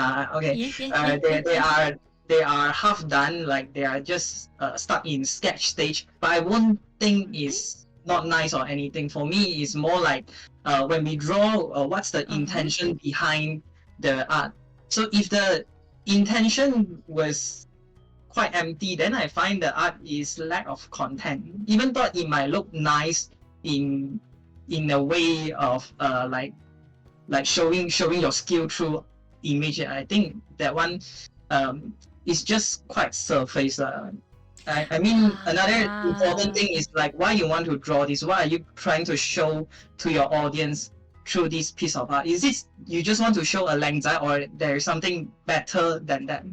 They are half done, like they are just stuck in sketch stage. But I won't think it's not nice or anything. For me, it's more like when we draw, what's the intention behind the art. So if the intention was quite empty, then I find the art is lack of content. Even though it might look nice in a way of like showing your skill through image, I think that one is just quite surface. I mean, another important thing is like why you want to draw this. What are you trying to show to your audience through this piece of art? Is this you just want to show a length, or there is something better than that?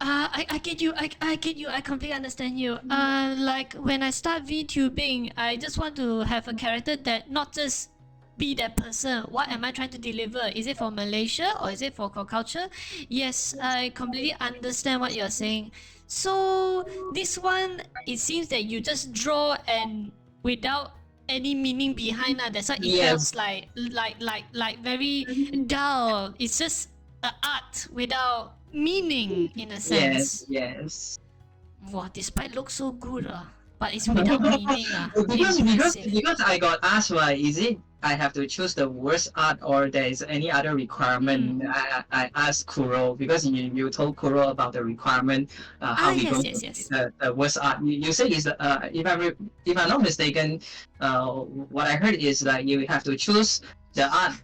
I get you. I get you. I completely understand you. Like when I start VTubing, I just want to have a character that not just be that person. What am I trying to deliver? Is it for Malaysia or is it for culture? Yes, I completely understand what you're saying. So this one, it seems that you just draw and without any meaning behind that. That's why it feels like very dull. It's just art without meaning in a sense. Yes. Wow, despite look so good, but it's without meaning. Because I got asked, why is it I have to choose the worst art or there is any other requirement? I asked Kuro, because you told Kuro about the requirement, how we go to the worst art. You say is if I'm not mistaken, what I heard is that you have to choose the art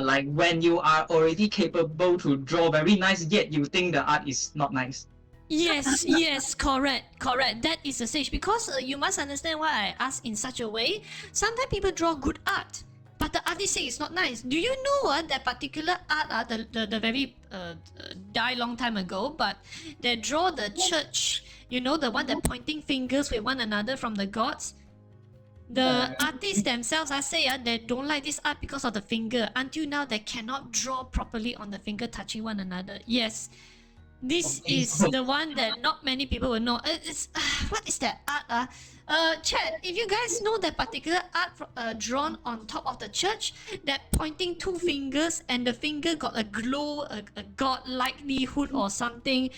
like when you are already capable to draw very nice, yet you think the art is not nice. Yes, correct. That is the stage, because you must understand why I ask in such a way. Sometimes people draw good art, but the artist say it's not nice. Do you know that particular art, the very die long time ago, but they draw the church, you know, the one that pointing fingers with one another from the gods. The artists themselves, I say, they don't like this art because of the finger. Until now, they cannot draw properly on the finger touching one another. Yes. This is the one that not many people will know. What is that art? Chat, if you guys know that particular art drawn on top of the church, that pointing two fingers and the finger got a glow, a god likelihood or something,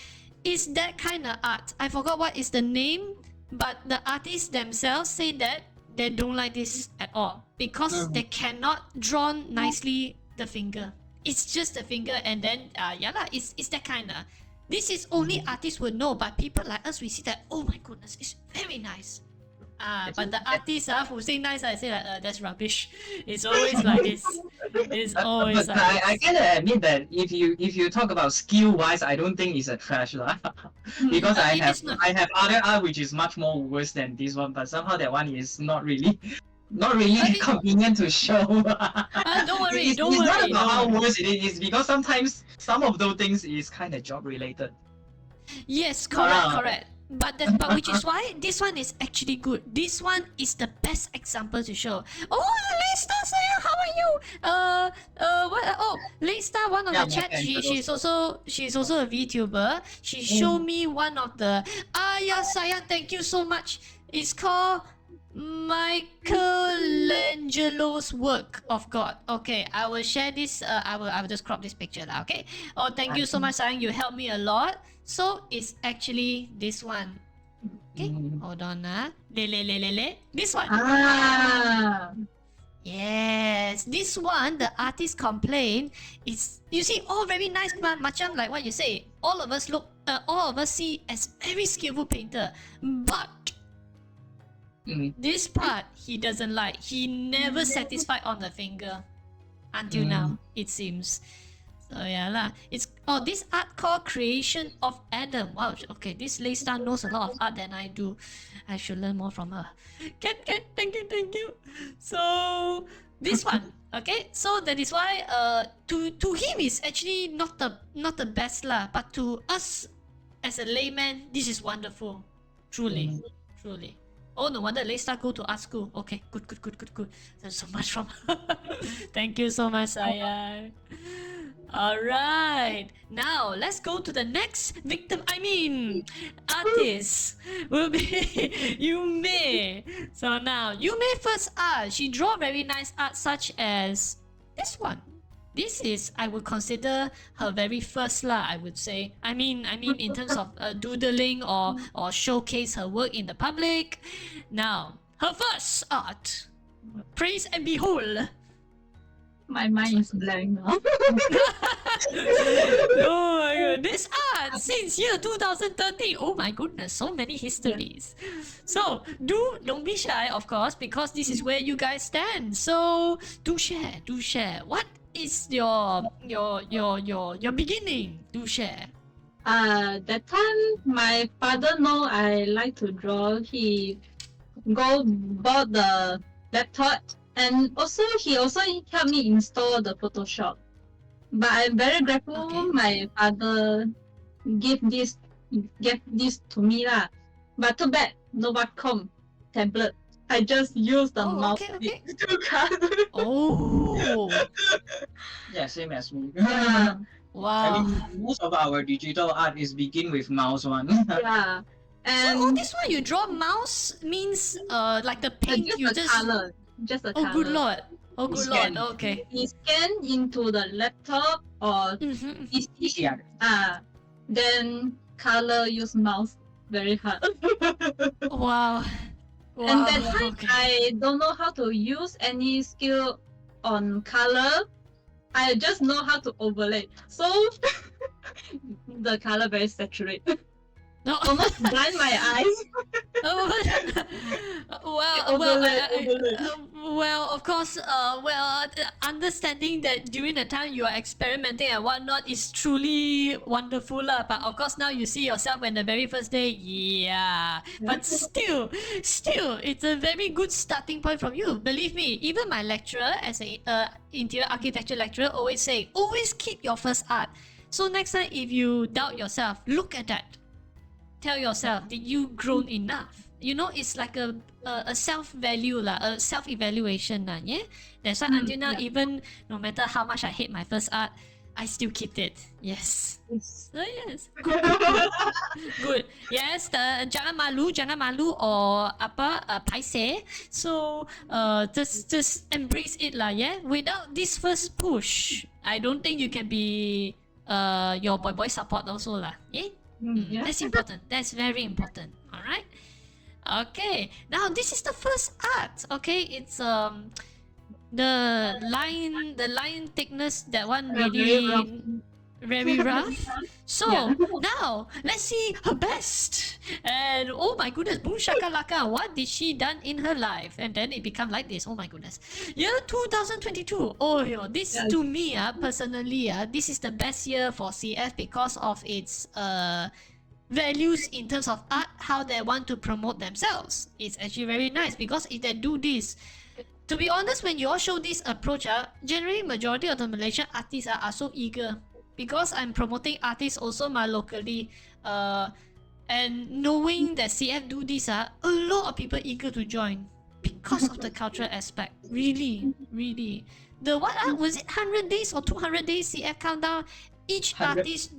is that kind of art. I forgot what is the name, but the artists themselves say that they don't like this at all because they cannot draw nicely the finger. it's just a finger, and then yeah lah, it's that kind of. This is only artists would know, but people like us, we see that, oh my goodness, it's very nice. But the artists who say nice, I say like, that's rubbish. It's always like this. It's always But like I gotta admit that if you talk about skill wise, I don't think it's a trash lah. Because it is not. I have other art which is much more worse than this one, but somehow that one is not really convenient to show. Don't worry, It's not about how worse it is. It's because sometimes some of those things is kind of job related. Yes, correct. But which is why this one is actually good. This one is the best example to show. Oh, Lista saying, how are you? What? Oh, Lista, one of the chat. She's also a VTuber. She showed me one of the. Yeah, Saya, thank you so much. It's called Michelangelo's work of God. Okay, I will share this. I will just crop this picture lah. Okay. Oh, thank you so much, Sayang. You helped me a lot. So it's actually this one. Okay, hold on. This one. Yes, this one. The artist complained. It's, you see, all very nice, macam like what you say. All of us see as very skillful painter, but this part he doesn't like. He never satisfied on the finger until now, it seems. So yeah lah. It's this art called Creation of Adam. Wow. Okay, this Lisa knows a lot of art than I do. I should learn more from her. Thank you. So this one. Okay, so that is why to him is actually not the best lah, but to us as a layman, this is wonderful. Truly. Oh, no wonder Lisa go to art school. Okay, good. There's so much from her. Thank you so much, Saya. Alright, now let's go to the next victim. Artist will be Yume. So now, Yume first art. She draw very nice art such as this one. This is, I would consider her very first lah, I would say. I mean in terms of doodling or showcase her work in the public. Now, her first art. Praise and behold. My mind is blank now. Oh my god, this art since year 2013. Oh my goodness, so many histories. So don't be shy, of course, because this is where you guys stand. So do share. What is your beginning? Do share. That time my father know I like to draw. He bought the laptop. And also, he also helped me install the Photoshop. But I'm very grateful my father gave this to me lah. But too bad, no Wacom tablet. I just use the mouse to color. Oh. Yeah, same as me. Wow. I mean, most of our digital art is begin with mouse one. Yeah. And so this one you draw mouse means like the paint just you a just color. Just a color. Good lord. Scan. Okay. You scan into the laptop or PC. Then color use mouse very hard. Wow. And that time I don't know how to use any skill on color. I just know how to overlay. So the color very saturated. No. Almost blind my eyes. Well, of course, understanding that during the time you are experimenting and whatnot is truly wonderful lah. But of course now you see yourself when the very first day, yeah. But still, it's a very good starting point from you. Believe me, even my lecturer as a interior architecture lecturer always say, always keep your first art. So next time if you doubt yourself, look at that. Tell yourself, did you grown enough? You know, it's like a self-value lah, a self-evaluation lah, yeah? That's why until now, even no matter how much I hate my first art, I still keep it. Yes. So yes. Good. Yes, jangan malu or paise. So just embrace it lah, yeah? Without this first push, I don't think you can be your boy support also lah, yeah? That's important. That's very important. All right. Okay. Now this is the first art. Okay, it's The line thickness, that one Very rough. really very rough. So Yeah. now let's see her best. And oh my goodness, boom shakalaka, what did she done in her life? And then it become like this. Oh my goodness. Year 2022. Oh yo, this Yes. to me, personally, this is the best year for CF because of its values in terms of art, how they want to promote themselves. It's actually very nice because if they do this, to be honest, when you all show this approach, generally majority of the Malaysian artists are so eager because I'm promoting artists also locally. And knowing that CF do this, a lot of people eager to join because of the cultural aspect. Really, really. The what? Was it 100 days or 200 days CF countdown? Each 100. artist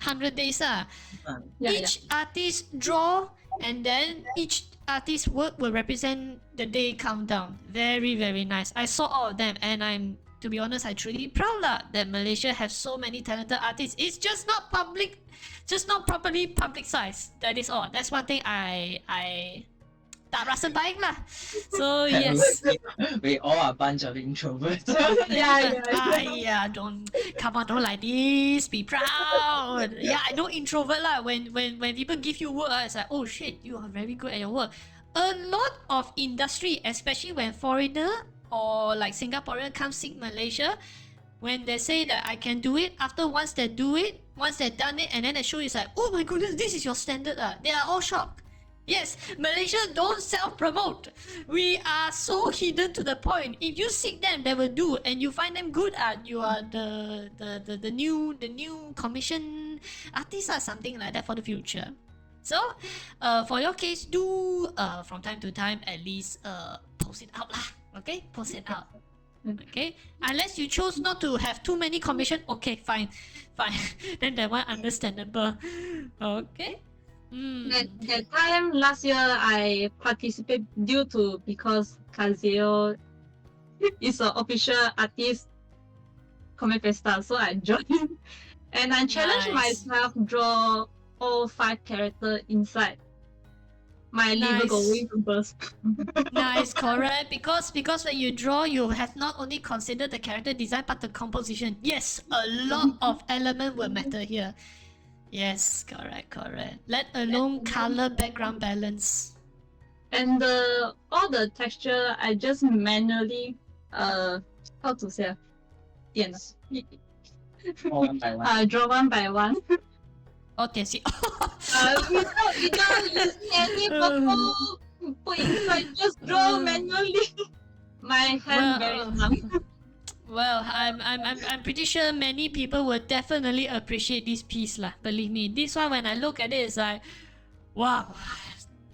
100 days. Yeah, Each artist draw, and then each artist's work will represent the day countdown. Very, very nice. I saw all of them, and to be honest, I'm truly proud that Malaysia has so many talented artists. It's just not properly publicized. That is all. That's one thing I tak rasa baik lah. So yes. We all are a bunch of introverts. Yeah, don't don't like this. Be proud. Yeah, I know introvert lah. When people give you work, it's like, oh shit, you are very good at your work. A lot of industry, especially when foreigner or like Singaporean come seek Malaysia, when they say that I can do it, after once they do it, once they've done it, and then they show it's like, oh my goodness, this is your standard. They are all shocked. Yes, Malaysia don't self-promote. We are so hidden to the point. If you seek them, they will do, and you find them good at. You are the new commission artist or something like that for the future. So, for your case, do from time to time at least post it out lah. Okay, post it out. Okay, unless you chose not to have too many commission. Okay, fine. Then that one understandable. Okay. That time last year I participated because Kazeo is an official artist comic Fiesta, so I joined and I challenged Nice. myself draw all 5 characters inside. My liver Nice. going to burst. Nice, correct. Because when you draw, you have not only considered the character design but the composition. Yes, a lot of element will matter here. Yes, correct. Let alone color background balance. And all the texture I just manually how to say 点 All one by one. draw one by one. Oh, 点心. Without using any photo put inside, just draw manually. My hand very numb. Well, I'm pretty sure many people will definitely appreciate this piece lah. Believe me, this one when I look at it, it's like, wow,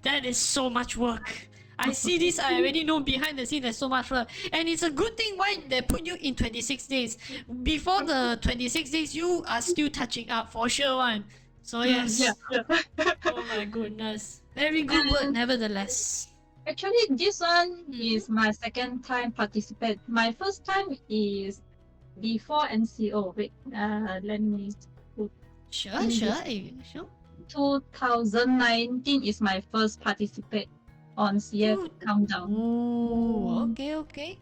that is so much work. I see this, I already know behind the scene there's so much work, and it's a good thing why they put you in 26 days. Before the 26 days, you are still touching up for sure one. So yes. Yeah. Oh my goodness, very good work nevertheless. Actually, this one is my second time participate. My first time is before NCO. Wait, let me. Sure. 2019 is my first participate on CF Good. Countdown. Ooh, okay.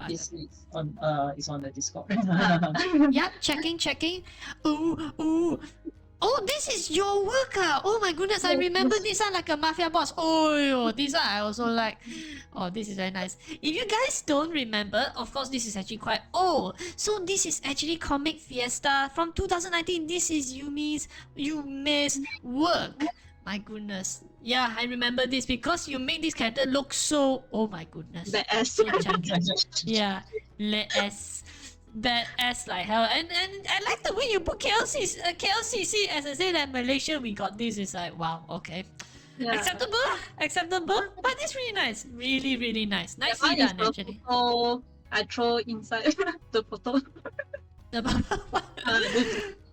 It's on the Discord. Yep, checking. Ooh. Oh, this is your work. Oh my goodness, I remember this one like a mafia boss. Oh, this one I also like. Oh, this is very nice. If you guys don't remember, of course, this is actually quite old. So this is actually Comic Fiesta from 2019. This is Yume's work. My goodness. Yeah, I remember this because you made this character look so... Oh my goodness. Badass. So chunky. Yeah, badass like hell. And I like the way you put KLCC. As I say that Malaysia, we got this. It's like, wow, okay. Yeah. Acceptable. But it's really nice. Really nice. That Nicely one is done, the actually. photo I throw inside the photo.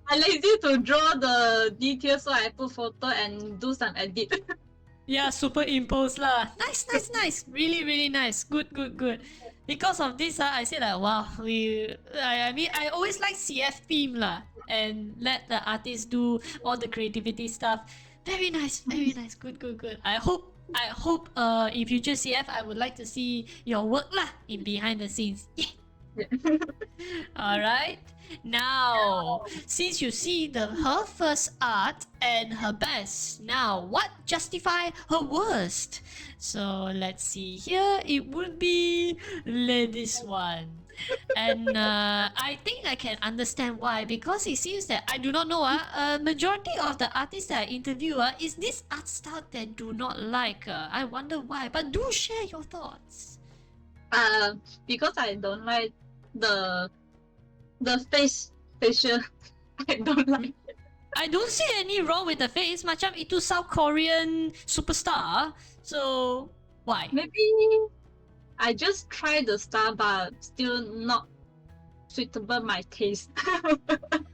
I lazy to draw the details, so I put photo and do some edit. Yeah, superimpose lah. Nice. Really nice. Good. Because of this, I say like, wow, I mean, I always like CF theme lah, and let the artists do all the creativity stuff. Very nice. Good. I hope I hope in future CF I would like to see your work lah in behind the scenes. Yeah. Alright. Now, since you see her first art and her best, now what justify her worst? So let's see here. It would be this one. And I think I can understand why, because it seems that I do not know majority of the artists that I interview is this art style they do not like. I wonder why, but do share your thoughts. Because I don't like the facial. I don't like. I don't see any wrong with the face. Macam itu South Korean superstar. So why? Maybe I just try the style, but still not suitable my taste.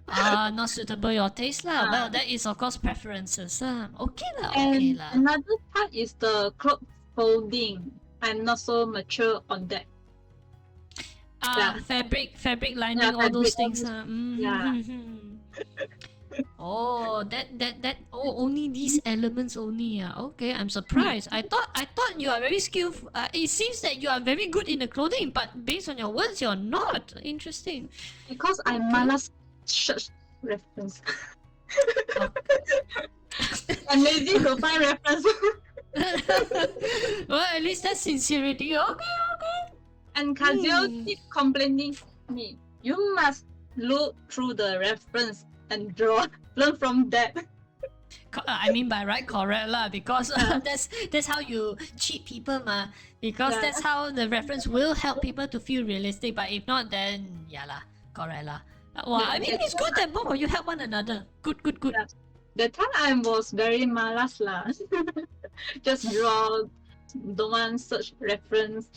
Not suitable your taste lah. Well, that is of course preferences. Okay lah, okay And lah. another part is the cloth folding. I'm not so mature on that. Yeah. Fabric lining, Yeah, all those fabric, things. Yeah. Oh, that only these elements only. Okay, I'm surprised. I thought you are very skillful. It seems that you are very good in the clothing, but based on your words, you're not. Interesting. Because I malas search reference. I'm lazy to find reference. Well, at least that's sincerity. Okay. And Kazeo keep complaining me. You must look through the reference and draw. Learn from that. I mean by right, correct lah, because that's how you cheat people ma. Because Yeah. that's how the reference will help people to feel realistic. But if not, then yeah lah, correct lah. Well, I mean it's good that both of you help one another. Good. Yeah. That time I was very malas lah. Just draw. Don't want search reference.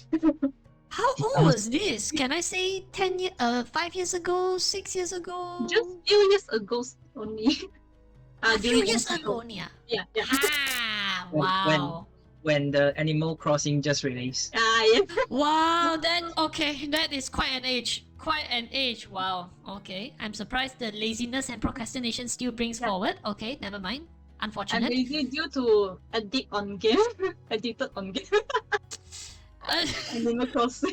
How old was this? Can I say 5 years ago, 6 years ago? Just few years ago only. a few during years MCO. ago, yeah. Yeah. Ah, When- wow. When the Animal Crossing just released. Yeah. Wow, then okay, that is quite an age. Quite an age. Wow. Okay, I'm surprised the laziness and procrastination still brings Yeah. forward. Okay, never mind. I'm Unfortunate. lazy due to addicted on game. Animal Crossing.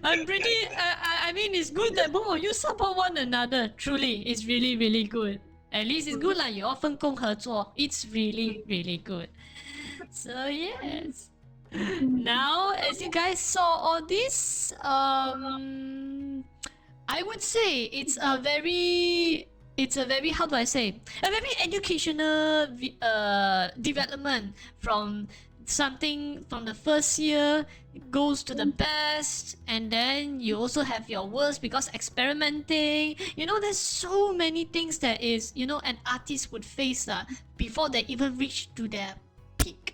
I'm pretty. I mean, it's good that both of you support one another. Truly, it's really, really good. At least it's good lah. You all 分工合作. It's really, really good. So yes. Now, as you guys saw all this, I would say it's a very how do I say, a very educational development from something from the first year goes to the best, and then you also have your worst because experimenting. There's so many things that is an artist would face before they even reach to their peak.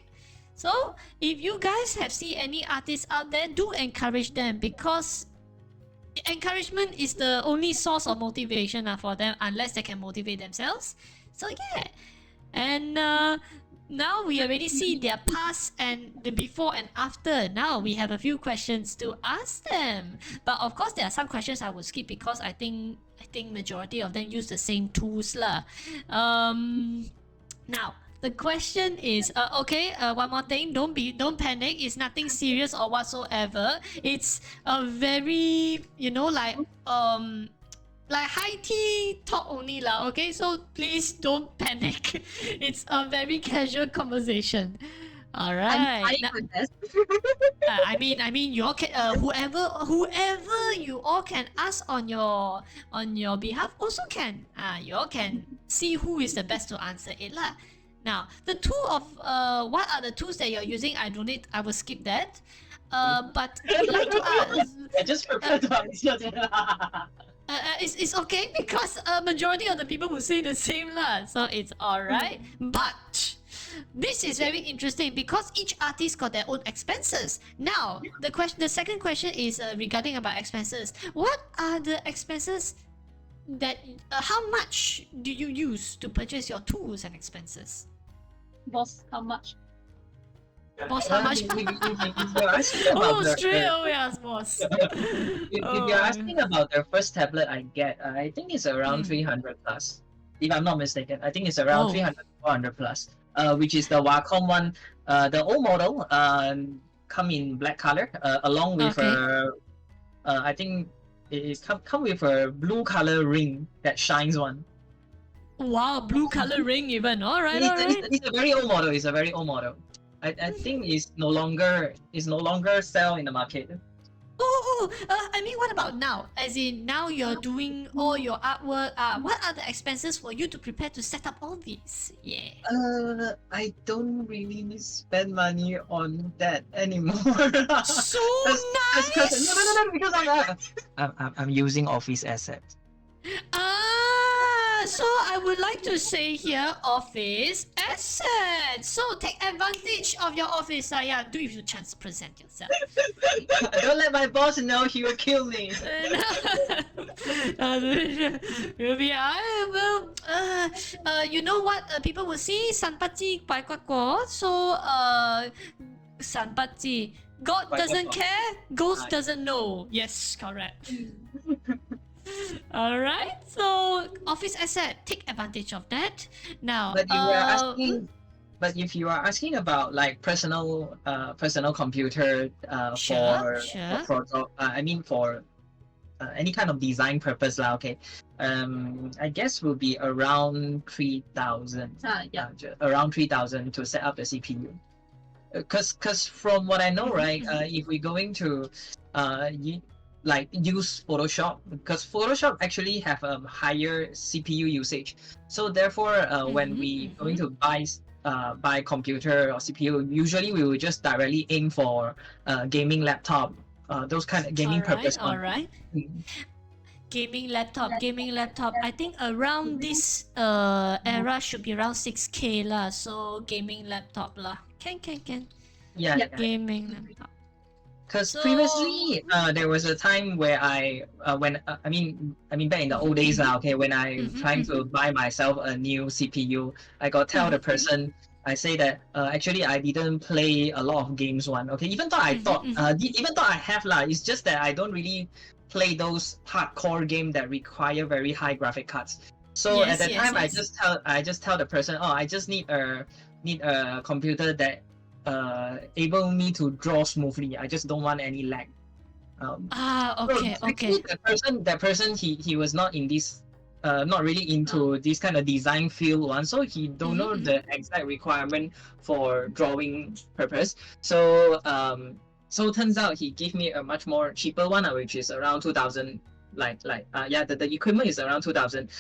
So if you guys have seen any artists out there, do encourage them, because encouragement is the only source of motivation for them, unless they can motivate themselves. So yeah, and now we already see their past and the before and after. Now we have a few questions to ask them, but of course there are some questions I will skip because I think majority of them use the same tools lah. Now the question is, one more thing, don't panic. It's nothing serious or whatsoever. It's a very, like high tea talk only lah. Okay, so please don't panic. It's a very casual conversation. All right. I'm Now- trying my best. I mean, you all can, whoever you all can ask on your behalf also can. You all can see who is the best to answer it lah. Now, the tool of what are the tools that you're using? I will skip that. But I'd like to ask. I just prepared to answer that. It's okay because majority of the people will say the same lah, so it's alright. But this is very interesting because each artist got their own expenses. Now, the second question is regarding about expenses. What are the expenses that how much do you use to purchase your tools and expenses? Boss, how much? Boss, how much? If you're asking about Oh, the- straight away ask boss. if you're asking about the first tablet I get, I think it's around 300 plus. If I'm not mistaken, I think it's around Oh. 300, 400 plus. Which is the Wacom one. The old model come in black color along with Okay. I think it come with a blue color ring that shines one. Wow, blue color ring even. Alright, alright. It's a very old model. It's a very old model. I think it's no longer sell in the market. I mean, what about now? As in, now you're doing all your artwork. What are the expenses for you to prepare to set up all these? Yeah. I don't really spend money on that anymore. So Cause, no, nice. because I'm using Office assets. So I would like to say here, office asset. So take advantage of your office. Yeah, do if you chance present yourself. Don't let my boss know, he will kill me. Maybe I will. You know what? People will see Sanpachi Pai Kwa Kwa. So Sanpachi. God Pai Kwa doesn't Kwa. care. Ghost doesn't know. Yes, correct. Alright, so office asset, take advantage of that. Now, But you were asking. But if you are asking about like personal computer Sure, for any kind of design purpose lah, okay. I guess will be around 3,000. Yeah. Around 3,000 to set up the CPU. Cause from what I know, right? If we're going to use Photoshop, because Photoshop actually have a higher CPU usage. So therefore, when we going to buy computer or CPU, usually we will just directly aim for gaming laptop, those kind of gaming purpose one. Alright. Gaming laptop. I think around this era should be around 6K lah. So gaming laptop lah. Can. Yeah. Gaming laptop. Because So- previously, there was a time where I mean back in the old days now, okay, when I trying to buy myself a new CPU, I got tell the person, I say that actually I didn't play a lot of games one, okay, even though I thought even though I have lah, it's just that I don't really play those hardcore game that require very high graphic cards. So at that time, I just tell the person, oh, I just need a computer that able me to draw smoothly. I just don't want any lag. Okay. That person he was not in this not really into this kind of design field one, so he don't know the exact requirement for drawing purpose. So turns out he gave me a much more cheaper one, which is around 2,000. The equipment is around 2,000.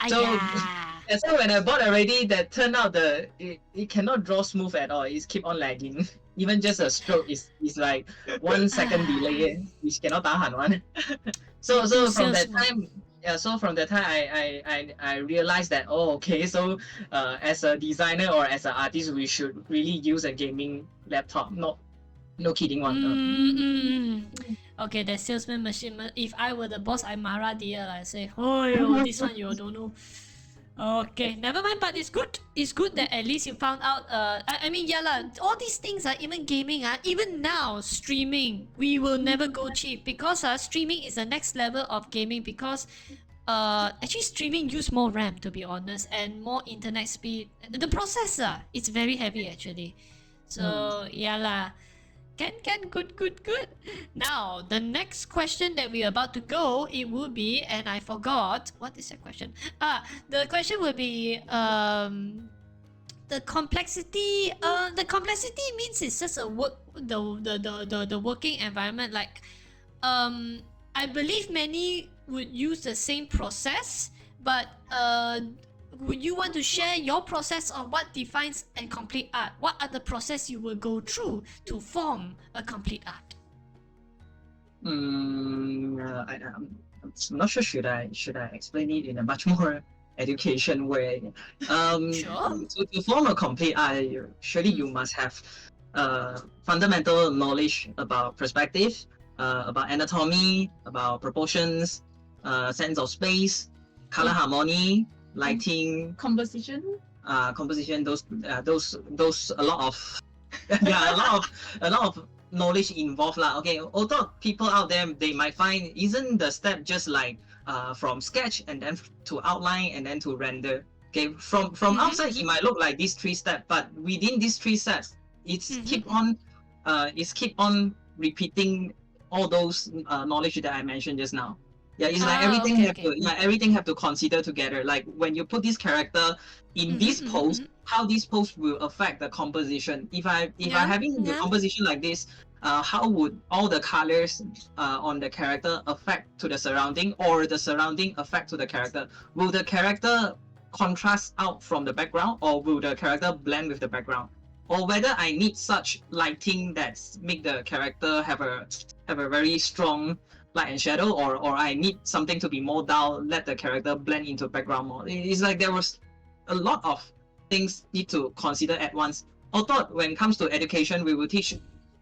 So so when I bought already, that turned out it cannot draw smooth at all. It's keep on lagging. Even just a stroke is like 1 second delay, which cannot tahan one. So from that time, I realized that, oh, okay, so as a designer or as an artist, we should really use a gaming laptop, no kidding one. Okay, the salesman machine. If I were the boss, I marah dia. I say, oh, this one you don't know. Okay, never mind. But it's good. It's good that at least you found out. I mean, yeah lah. All these things are even gaming. Even now streaming, we will never go cheap because streaming is the next level of gaming because actually streaming use more RAM to be honest and more internet speed. The processor it's very heavy actually. So yeah lah. Can, good. Now, the next question that we're about to go, it would be, and I forgot, what is that question? The question would be, the complexity. The complexity means it's just the working environment. Like, I believe many would use the same process, but would you want to share your process of what defines a complete art? What are the process you will go through to form a complete art? I'm not sure. Should I explain it in a much more education way? Sure. To form a complete art, surely you must have fundamental knowledge about perspective, about anatomy, about proportions, sense of space, color harmony, lighting, Composition. composition. Those a lot of a lot of knowledge involved lah. Okay, although people out there they might find isn't the step just like from sketch and then to outline and then to render. Okay, from outside it might look like these 3 steps, but within these 3 steps it's keep on repeating all those knowledge that I mentioned just now. Yeah, it's like everything everything have to consider together. Like when you put this character in this pose, how this pose will affect the composition. If I having the composition like this, how would all the colors on the character affect to the surrounding, or the surrounding affect to the character? Will the character contrast out from the background, or will the character blend with the background? Or whether I need such lighting that make the character have a very strong light and shadow, or I need something to be more dull, let the character blend into background more. It's like there was a lot of things need to consider at once. Although when it comes to education, we will teach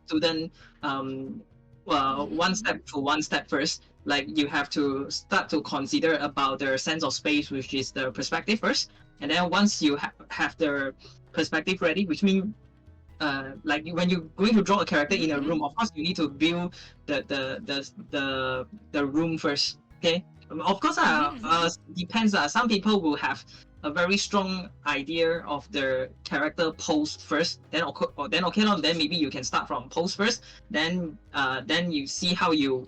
student one step first. Like you have to start to consider about their sense of space, which is the perspective first, and then once you have the perspective ready, which means like when you're going to draw a character in a room, of course you need to build the room first. Okay, of course, depends. Some people will have a very strong idea of their character pose first. Then then maybe you can start from pose first. Then you see how you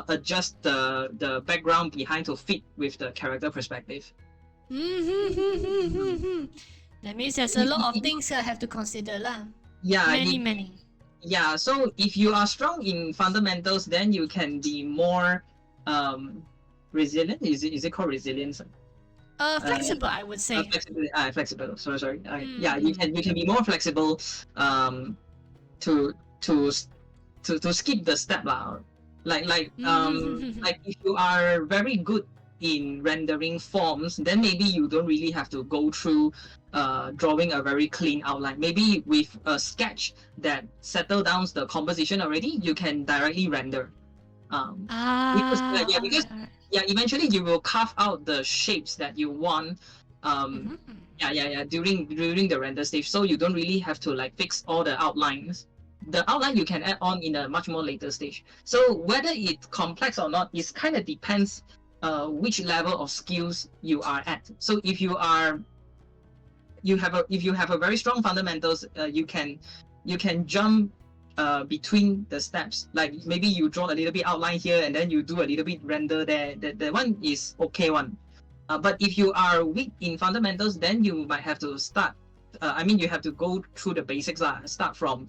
adjust the background behind to fit with the character perspective. That means there's a lot of things I have to consider lah. Yeah, many. Yeah, so if you are strong in fundamentals, then you can be more resilient. Is it called resilience? Flexible, I would say. Flexible. Sorry. Yeah, you can be more flexible. To skip the step lah. Like if you are very good in rendering forms, then maybe you don't really have to go through drawing a very clean outline. Maybe with a sketch that settle down the composition already, you can directly render. Because eventually you will carve out the shapes that you want. During the render stage, so you don't really have to like fix all the outlines. The outline you can add on in a much more later stage. So whether it's complex or not, it kind of depends which level of skills you are at. So if you have a very strong fundamentals, you can jump between the steps. Like maybe you draw a little bit outline here and then you do a little bit render there. That one is okay one. But if you are weak in fundamentals, then you might have to start. You have to go through the basics. Start from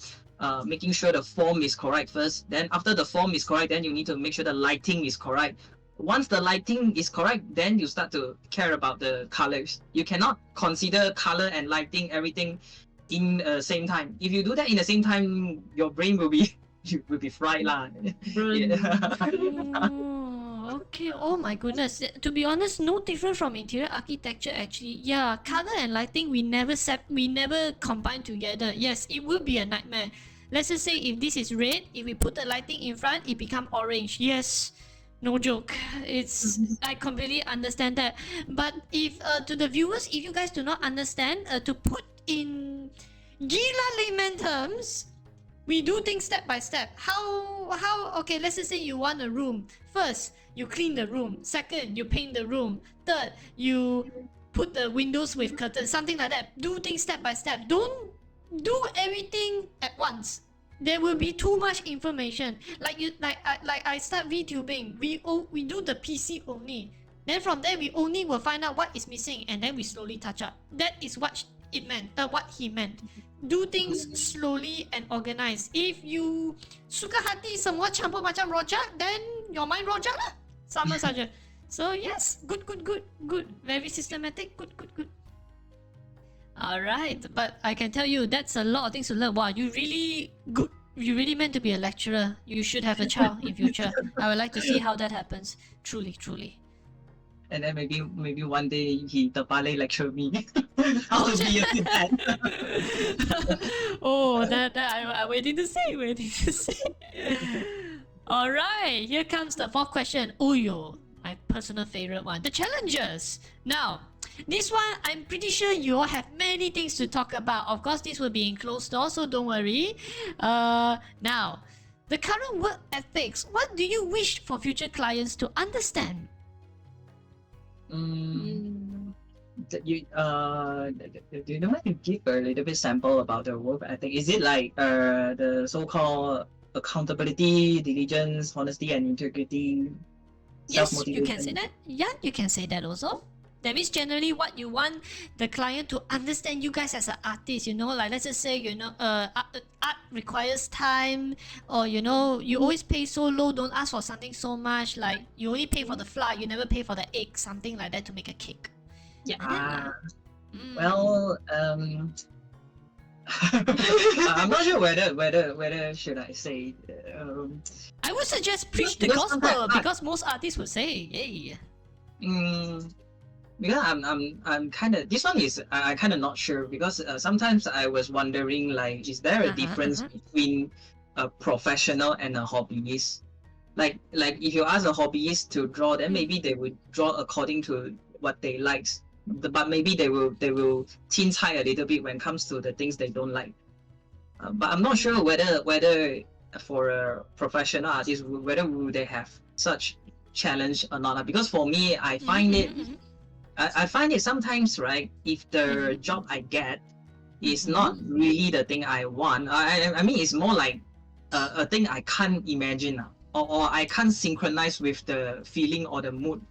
making sure the form is correct first. Then after the form is correct, then you need to make sure the lighting is correct. Once the lighting is correct, then you start to care about the colors. You cannot consider color and lighting everything in the same time. If you do that in the same time, your brain will be fried lah. Okay. Oh my goodness. To be honest, no different from interior architecture actually. Yeah, color and lighting we never combine together. Yes, it will be a nightmare. Let's just say if this is red, if we put the lighting in front, it become orange. Yes. No joke. I completely understand that. But if to the viewers, if you guys do not understand, to put in gila layman terms, we do things step by step. How? Okay, let's just say you want a room. First, you clean the room. Second, you paint the room. Third, you put the windows with curtains. Something like that. Do things step by step. Don't do everything at once. There will be too much information. Like I start VTubing. We do the PC only. Then from there we only will find out what is missing and then we slowly touch up. That is what it meant. What he meant. Do things slowly and organized. If you suka hati semua campur macam rojak, then your mind rojak lah. Sama saja. So yes, good. Very systematic. Good. Alright, but I can tell you that's a lot of things to learn. Wow, you really good. You really meant to be a lecturer. You should have a child in future. I would like to see how that happens. Truly. And then maybe one day he tepale lecture me how to be a good dad. Oh, that I'm waiting to see. Alright, here comes the fourth question. Uyo, my personal favorite one. The challenges. Now, this one, I'm pretty sure you all have many things to talk about. Of course, this will be in closed door, so don't worry. Now, the current work ethics. What do you wish for future clients to understand? Do you mind to give a little bit sample about the work? I think is it like the so-called accountability, diligence, honesty, and integrity, Yes, you can self-motivation? say that. Yeah, you can say that also. That means generally what you want the client to understand you guys as an artist, like let's just say, art requires time, or you always pay so low, don't ask for something so much, like you only pay for the flour, you never pay for the egg, something like that to make a cake. Yeah. Like that lah. Well, I'm not sure whether should I say. I would suggest preach the because gospel sometimes because most artists would say, hey. Because I'm kind of this one is I kind of not sure because sometimes I was wondering like is there a difference between a professional and a hobbyist? Like if you ask a hobbyist to draw, then maybe they would draw according to what they like, but maybe they will tinge high a little bit when it comes to the things they don't like. But I'm not sure whether for a professional artist whether would they have such challenge or not. Because for me, I find it. I find it sometimes, right, if the job I get is not really the thing I want, I mean, it's more like a thing I can't imagine or I can't synchronize with the feeling or the mood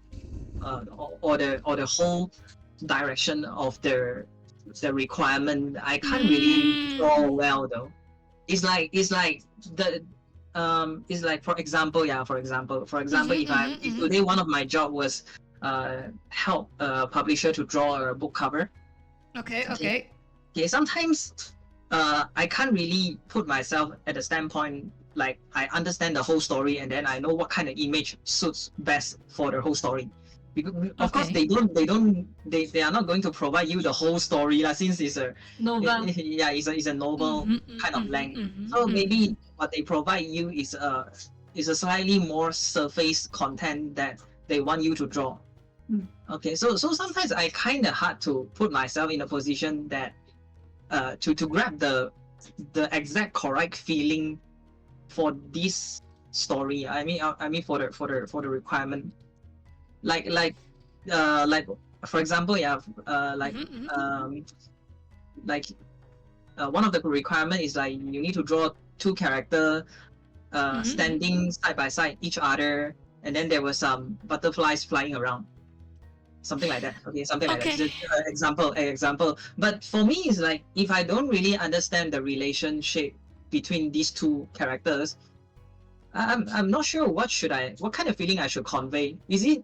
or the whole direction of the requirement. I can't really draw well though. It's like the it's like for example, if today one of my job was help a publisher to draw a book cover. Okay. Sometimes I can't really put myself at the standpoint like I understand the whole story and then I know what kind of image suits best for the whole story. Because of course they are not going to provide you the whole story since it's a novel. It's a novel kind of length. So maybe what they provide you is a slightly more surface content that they want you to draw. Okay, so sometimes I kind of hard to put myself in a position that to grab the exact correct feeling for this story. I mean for the requirement. Like for example, one of the requirement is like you need to draw two character standing side by side each other, and then there were some butterflies flying around. Something like that. Okay, something like that. Just, example. But for me, it's like if I don't really understand the relationship between these two characters, I'm not sure what kind of feeling I should convey. Is it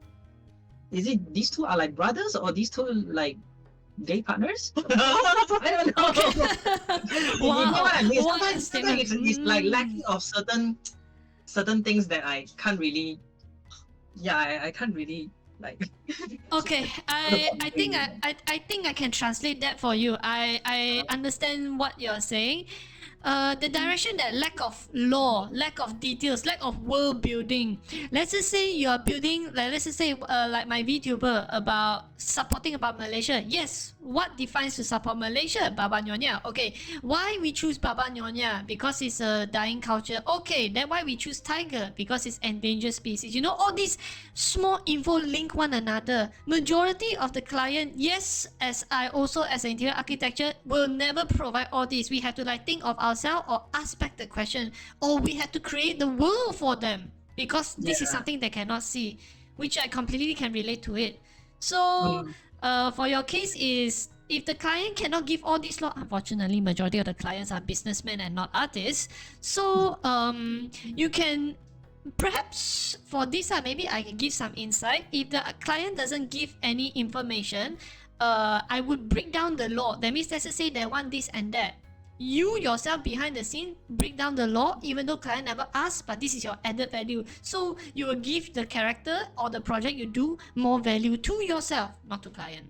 these two are like brothers or these two like gay partners? I don't know. You know what I mean? Sometimes it's like lacking of certain things that I can't really. Yeah, I can't really. Like okay, I think I can translate that for you. I understand what you're saying. The direction that lack of lore, lack of details, lack of world building. Let's just say you are building, let's just say like my VTuber about supporting about Malaysia. Yes, what defines to support Malaysia? Baba Nyonya. Okay, why we choose Baba Nyonya? Because it's a dying culture. Okay, then why we choose tiger? Because it's endangered species. All these small info link one another. Majority of the client, yes, as an interior architecture, will never provide all this. We have to think of ourselves or ask back the question, or we have to create the world for them because this is something they cannot see, which I completely can relate to it. So for your case is if the client cannot give all this law, unfortunately majority of the clients are businessmen and not artists, so you can perhaps for this maybe I can give some insight. If the client doesn't give any information, I would break down the law. That means let's just say they want this and that. You yourself behind the scene break down the law even though client never asked, but this is your added value. So you will give the character or the project you do more value to yourself, not to client.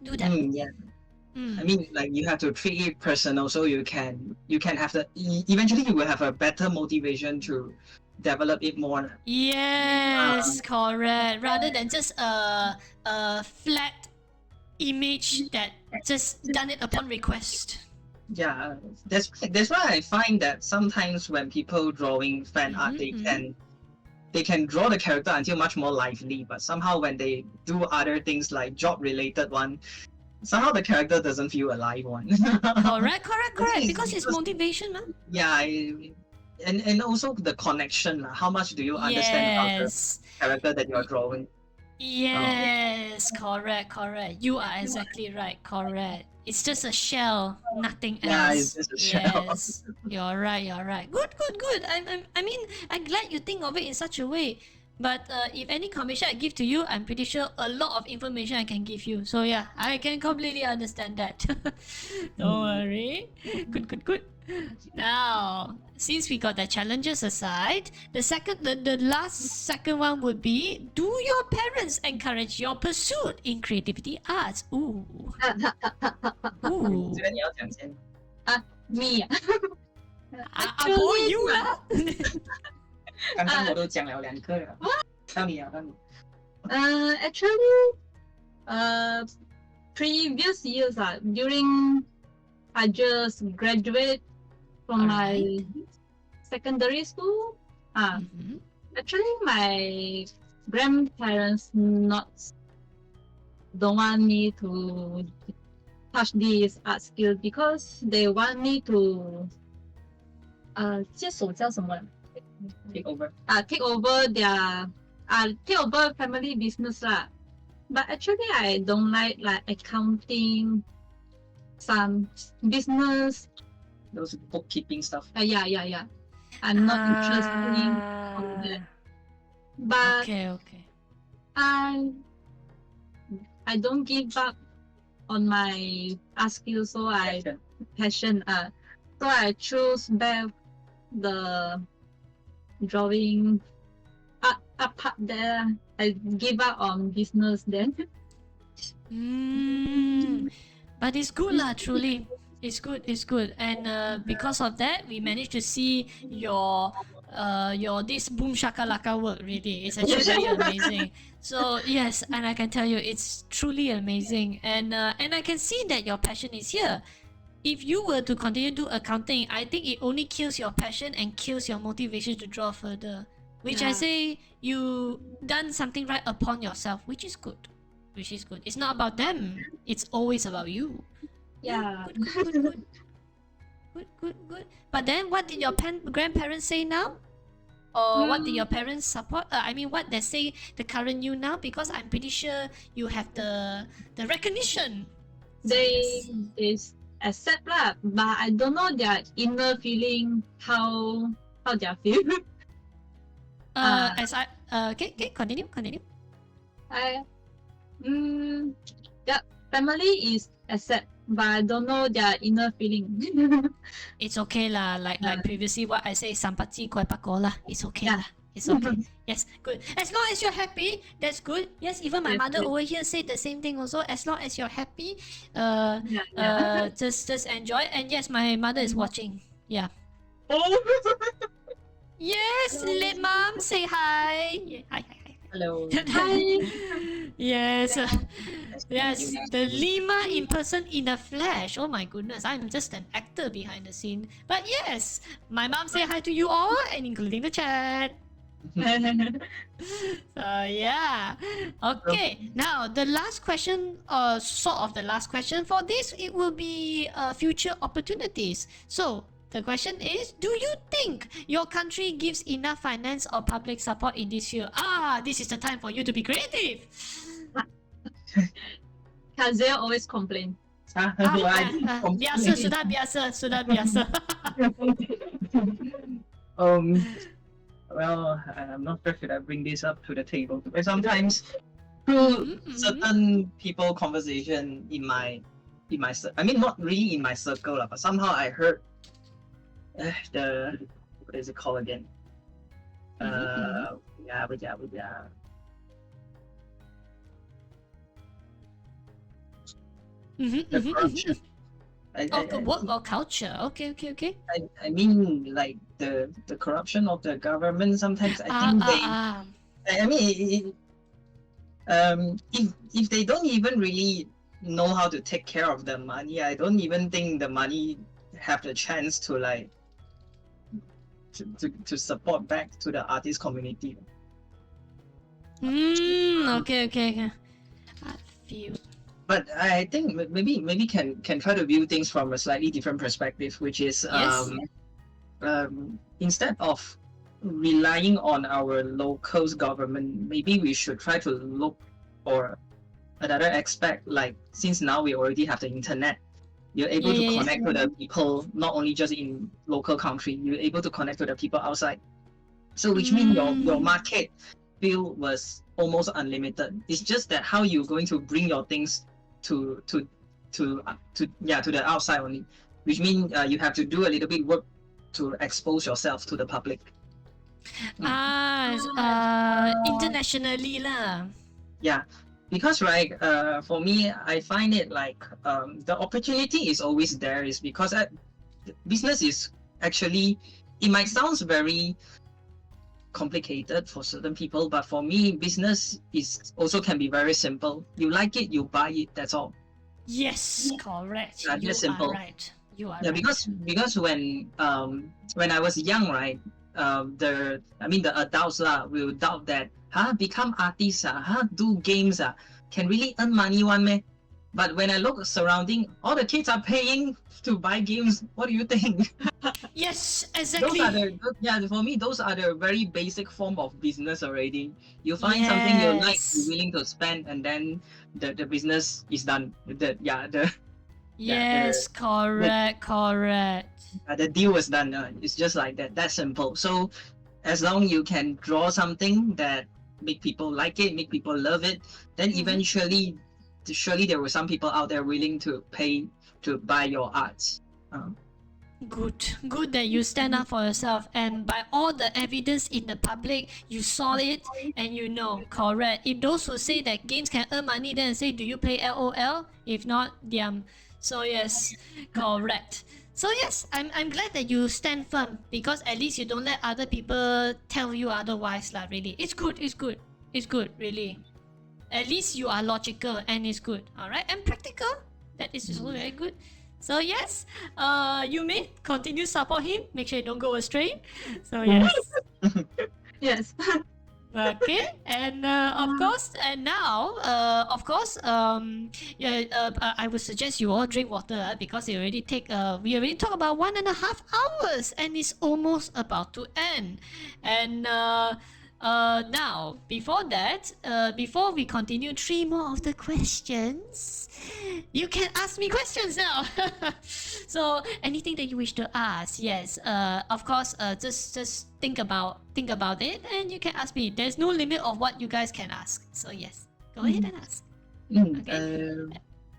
Do that. I mean, like you have to treat it personal, so you can have eventually you will have a better motivation to develop it more. Yes, correct. Rather than just a flat image that just done it upon request. Yeah, that's why I find that sometimes when people drawing fan art, they can they can draw the character until much more lively, but somehow when they do other things like job related one, somehow the character doesn't feel alive one. Correct. Because it's motivation, man. Yeah, and also the connection. How much do you understand about the Yes. character that you're drawing? Yes, correct. You are exactly right. Correct. It's just a shell, nothing Yeah, else. it's just a shell. Yes, you're right. Good. I mean, I'm glad you think of it in such a way. But if any commission I give to you, I'm pretty sure a lot of information I can give you. So yeah, I can completely understand that. Don't worry. Good. Now, since we got the challenges aside, the last second one would be: do your parents encourage your pursuit in creativity arts? Ooh. 这个你要讲先。 Me. For you lah. 刚刚我都讲了2个了。到你。 Actually, previous years, during I just graduate from my secondary school. Mhm. Actually, my grandparents don't want me to touch this art skill because they want me to 接手叫什么 Take over. take over their take over family business lah. But actually I don't like accounting, some business. Those bookkeeping stuff. Yeah. I'm not interested in that. But Okay. I don't give up on my art skill, so I passion. So I choose back the drawing art part there. I give up on business then. But it's good lah, truly. It's good. And because of that, we managed to see your this boom shakalaka work really. It's actually very amazing. So yes, and I can tell you it's truly amazing. And I can see that your passion is here. If you were to continue to do accounting, I think it only kills your passion and kills your motivation to draw further. Which I Yeah. say you done something right upon yourself, which is good. It's not about them. It's always about you. Yeah. Good. But then, what did your grandparents say now? Or what did your parents support? I mean, what they say the current you now? Because I'm pretty sure you have the recognition. So, They yes. accept lah, but I don't know their inner feeling how they feel. As I okay, continue. I yeah, family is accept, but I don't know their inner feeling. It's okay lah. Like previously, what I say, sampatsi koi pako lah. It's okay Yeah. lah. It's okay. Yes, good. As long as you're happy, that's good. Yes, even my Yes, mother good. over here said the same thing also. As long as you're happy, Yeah. just enjoy. And yes, my mother is watching. Yeah. Oh. Yes, LeeMar, say hi. Yeah, hi. Hello. Hi. Yes, yes, You. the LeeMar in person in the flesh. Oh my goodness, I'm just an actor behind the scene. But yes, my mom say hi to you all, and including the chat. So yeah, okay. Now the last question, sort of the last question for this, it will be future opportunities. So the question is, do you think your country gives enough finance or public support in this field? This is the time for you to be creative. Kazeo always complain. Biasa, sudah biasa. Well, I'm not sure should I bring this up to the table. But sometimes through certain people conversation in my I mean not really in my circle, but somehow I heard the what is it called again? Yeah. The corruption. The work or culture. Okay. I mean like the corruption of the government. Sometimes I think I mean if they don't even really know how to take care of the money, I don't even think the money have the chance to like to support back to the artist community. Okay. I feel. But I think maybe can try to view things from a slightly different perspective, which is Yes. instead of relying on our locals government, maybe we should try to look for another aspect. Like since now we already have the internet, you're able to Yeah. connect to the people not only just in local country, you're able to connect to the people outside. So which means your market field was almost unlimited. It's just that how you're going to bring your things to the outside only, which means you have to do a little bit work to expose yourself to the public. Internationally lah. Yeah, because right, for me, I find it like the opportunity is always there. Is because business is actually, it might sound very complicated for certain people, but for me, business is also can be very simple. You like it, you buy it. That's all. Yes, correct. Yeah, You just simple. are right. You are Yeah, right. because when I was young, right, the adults lah will doubt that become artists do games can really earn money one man. But when I look surrounding, all the kids are paying to buy games. What do you think? Yes, Those exactly. are for me, those are the very basic form of business already. You find something you like, Yes. you're willing to spend, and then the business is done. Yes, correct. The deal was done. It's just like that. That's simple. So as long you can draw something that make people like it, make people love it, then eventually, surely there were some people out there willing to pay to buy your arts. Good that you stand up for yourself, and by all the evidence in the public, you saw it and you know, correct. If those who say that games can earn money, then say, do you play LOL? If not, diam. So yes, correct. So yes, I'm glad that you stand firm, because at least you don't let other people tell you otherwise lah. Really, it's good, really. At least you are logical and it's good. All right, and practical. That is also very good. So yes, you may continue support him. Make sure you don't go astray. So yes. Yes. Okay, and of course, and now, I would suggest you all drink water because we already talked about 1.5 hours and it's almost about to end. And now, before that, before we continue 3 more of the questions, you can ask me questions now. So anything that you wish to ask, yes, of course, just think about it, and you can ask me. There's no limit of what you guys can ask. So yes, go ahead and ask. Okay.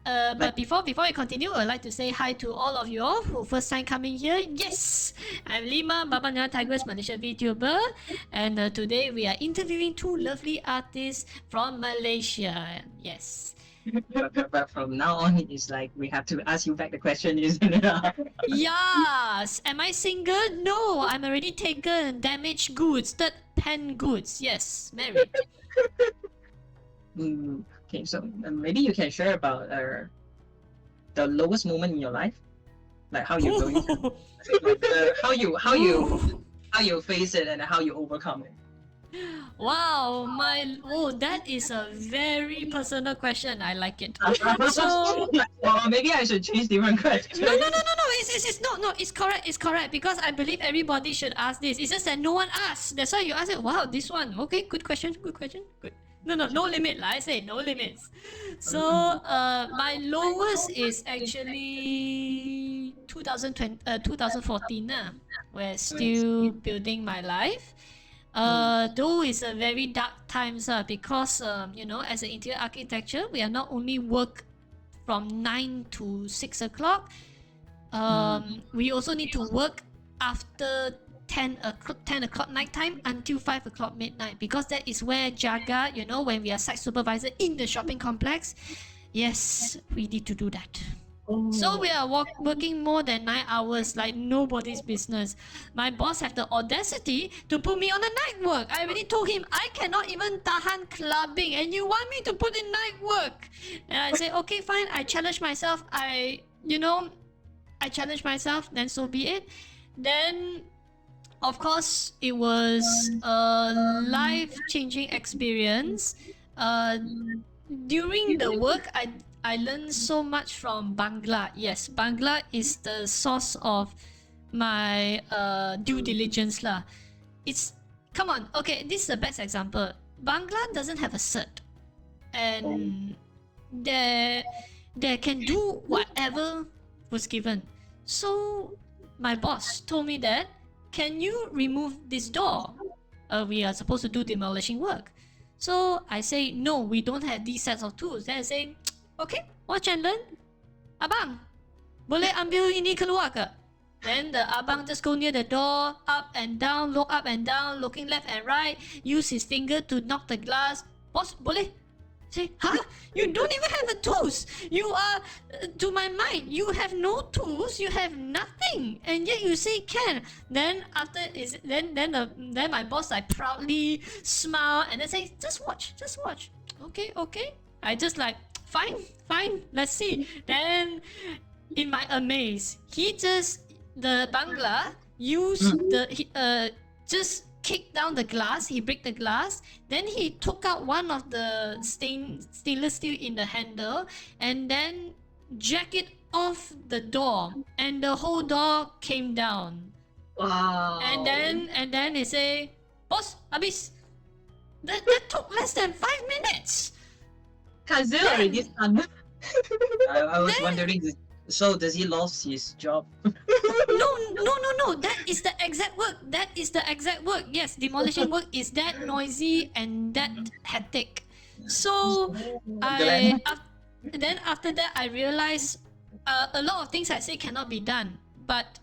But before we continue, I'd like to say hi to all of you all who first time coming here. Yes, I'm LeeMar, Babanya Tigers Malaysia VTuber, and today we are interviewing 2 lovely artists from Malaysia. Yes. But from now on, it's like we have to ask you back the question, isn't it? Yes. Am I single? No, I'm already taken. Damaged goods, third hand goods. Yes, married. Okay, so maybe you can share about the lowest moment in your life, like how you're going through, like, how you face it and how you overcome it. Wow, that is a very personal question. I like it. So Maybe I should change different questions. no. It's correct because I believe everybody should ask this. It's just that no one asks. That's why you ask it. Wow, this one. Okay, good question. Good. No limit. I say no limits. So my lowest is actually 2014. We're still building my life. Though it's a very dark times because as an interior architecture, we are not only work from 9 to 6 o'clock. We also need to work after 10 o'clock night time until 5 o'clock midnight, because that is where jaga, when we are site supervisor in the shopping complex, yes, we need to do that. So we are working more than 9 hours like nobody's business. My boss have the audacity to put me on a night work. I already told him I cannot even tahan clubbing and you want me to put in night work. And I say, okay, fine. I challenge myself. I challenge myself, then so be it. Then of course, it was a life-changing experience. During the work, I learned so much from Bangla. Yes, Bangla is the source of my due diligence lah. It's come on. Okay, this is the best example. Bangla doesn't have a cert, and they can do whatever was given. So my boss told me that, can you remove this door? We are supposed to do demolishing work. So I say, no, we don't have these sets of tools. Then I say, okay, watch and learn. Abang, boleh ambil ini keluar ke? Then the abang just go near the door, up and down, look up and down, looking left and right, use his finger to knock the glass. Boss, boleh? Say, huh? You don't even have the tools. You are, to my mind, you have no tools. You have nothing, and yet you say can. Then after then my boss like proudly smile and then say, just watch. Okay. I just like fine. Let's see. Then, in my amaze, the Bangla used just kicked down the glass, he break the glass, then he took out one of the stainless steel in the handle and then jack it off the door, and the whole door came down. Wow. And then he say, boss, habis. That took less than 5 minutes. Kazeo already stunned. I was wondering, so does he lost his job? No. That is the exact work. Yes, demolition work is that noisy and that hectic. So then after that I realized a lot of things I say cannot be done, but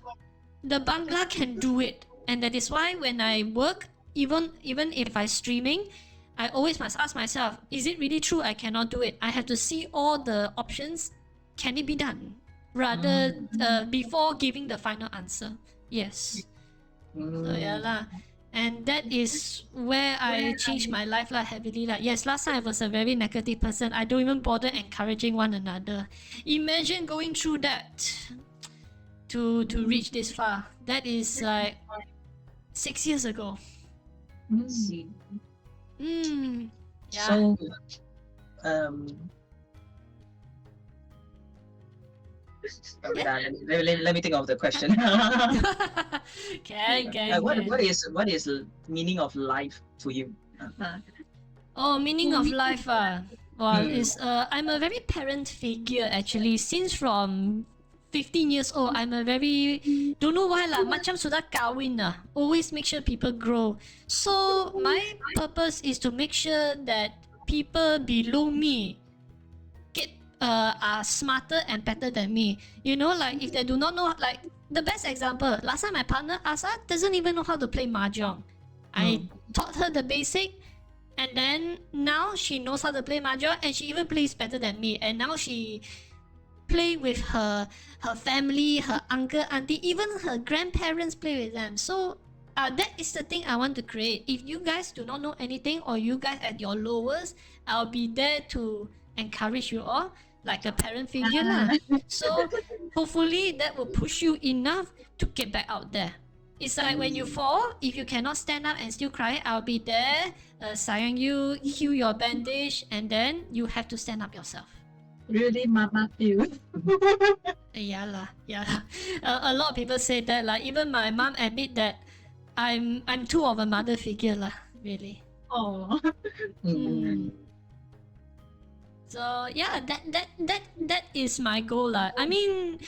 the Bangla can do it, and that is why when I work, even if I streaming, I always must ask myself, is it really true I cannot do it? I have to see all the options. Can it be done? Rather before giving the final answer. Yes. So yeah lah. And that is where I changed my life lah heavily lah. Yes, last time I was a very negative person. I don't even bother encouraging one another. Imagine going through that to reach this far. That is like 6 years ago. See. Yeah. So, let me think of the question. Can. What is the meaning of life to you? Oh, meaning of life well, is I'm a very parent figure actually. Since from 15 years old, I'm a very, don't know why lah, macam sudah kahwin lah. Always make sure people grow. So my purpose is to make sure that people below me are smarter and better than me. You know, like if they do not know, like the best example, last time my partner Asa doesn't even know how to play mahjong. I taught her the basic, and then now she knows how to play mahjong, and she even plays better than me. And now she play with her family, her uncle, auntie, even her grandparents play with them. So that is the thing I want to create. If you guys do not know anything, or you guys at your lowest, I'll be there to encourage you all, like a parent figure lah. So hopefully that will push you enough to get back out there. It's like when you fall, if you cannot stand up and still cry, I'll be there, sayang you, heal your bandage, and then you have to stand up yourself. Really mama feel. Yeah lah. A lot of people say that lah. Even my mom admit that I'm too of a mother figure lah. Really. Oh. So yeah, that is my goal lah. I mean,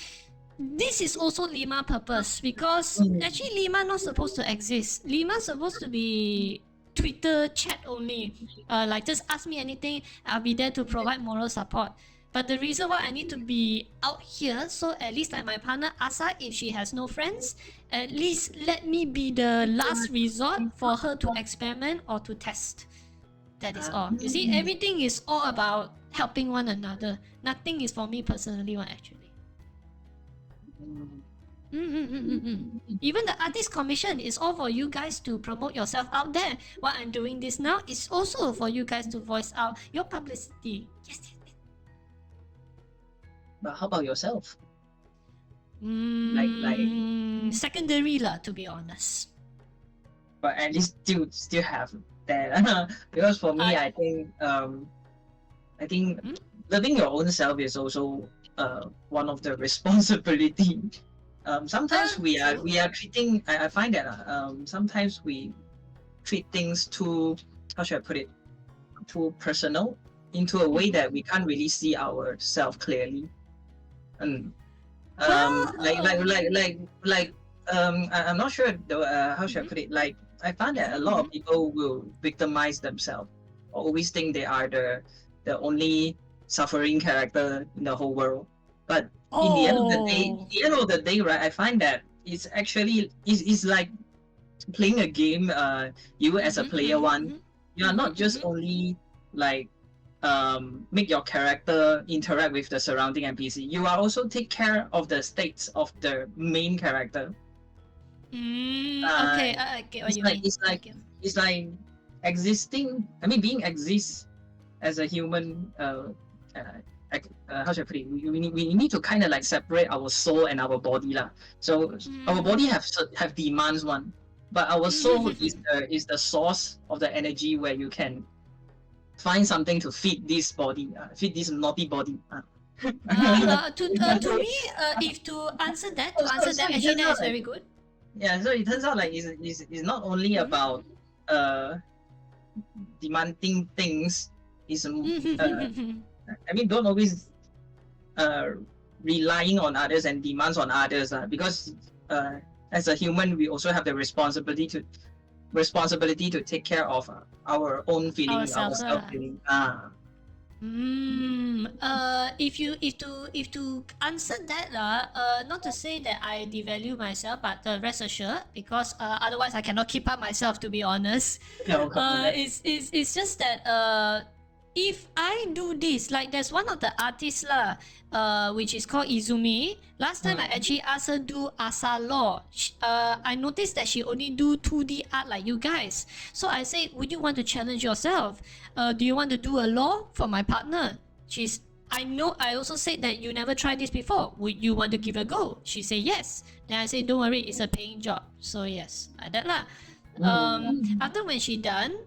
this is also LeeMar purpose, because actually LeeMar not supposed to exist. LeeMar supposed to be Twitter chat only. Like just ask me anything, I'll be there to provide moral support. But the reason why I need to be out here, so at least like my partner Asa, if she has no friends, at least let me be the last resort for her to experiment or to test. That is all. You see, everything is all about helping one another. Nothing is for me personally, actually. Even the artist commission is all for you guys to promote yourself out there. What I'm doing this now is also for you guys to voice out your publicity. Yes. But how about yourself? Secondary lah, to be honest. but at least still have that. Because for me, I think loving your own self is also one of the responsibility. Sometimes we are treating. I find that sometimes we treat things too, how should I put it, too personal, into a way that we can't really see ourselves clearly. And I'm not sure how should I put it. Like, I found that a lot of people will victimize themselves, always think they are the only suffering character in the whole world. But in the end of the day, right, I find that it's actually it's like playing a game. You as a player one, you are not just only like make your character interact with the surrounding NPC. You are also take care of the states of the main character. Okay, I get what you mean. It's like existing. I mean, being exists as a human. How should I put it? We need to kind of like separate our soul and our body lah. So our body have demands one, but our soul is the source of the energy where you can find something to feed this body, feed this naughty body. To me, if to answer that, actually that is very good. Yeah, so it turns out like it's not only about demanding things. Is I mean, don't always relying on others and demands on others, because as a human we also have the responsibility to take care of our own feelings, our self-feeling. If to answer that, not to say that I devalue myself, but rest assured, because otherwise I cannot keep up myself, to be honest. It's just that if I do this, like there's one of the artists which is called Izumi. Last time I actually asked her do Asa Law. I noticed that she only do 2D art like you guys. So I said, would you want to challenge yourself? Do you want to do a law for my partner? I also said that you never tried this before. Would you want to give a go? She said yes. Then I said, don't worry, it's a paying job. So yes, like that lah. After when she done,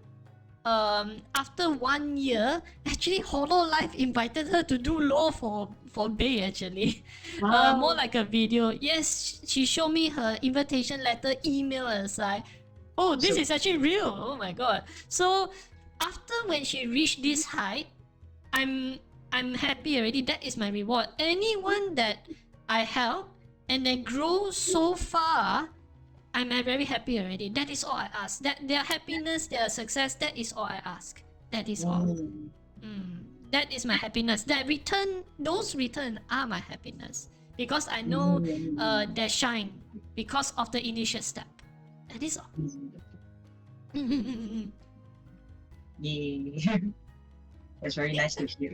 after 1 year, actually Hololive invited her to do law for Bay actually. More like a video. Yes, she showed me her invitation letter email and it's like, oh, this is actually real. Oh my god. So after when she reached this height, I'm happy already. That is my reward. Anyone that I help and they grow so far, I'm very happy already. That is all I ask. That their happiness, their success, that is all I ask. That is all. That is my happiness. Those return are my happiness. Because I know they shine because of the initial step. That is all. Yay. It's very nice to hear.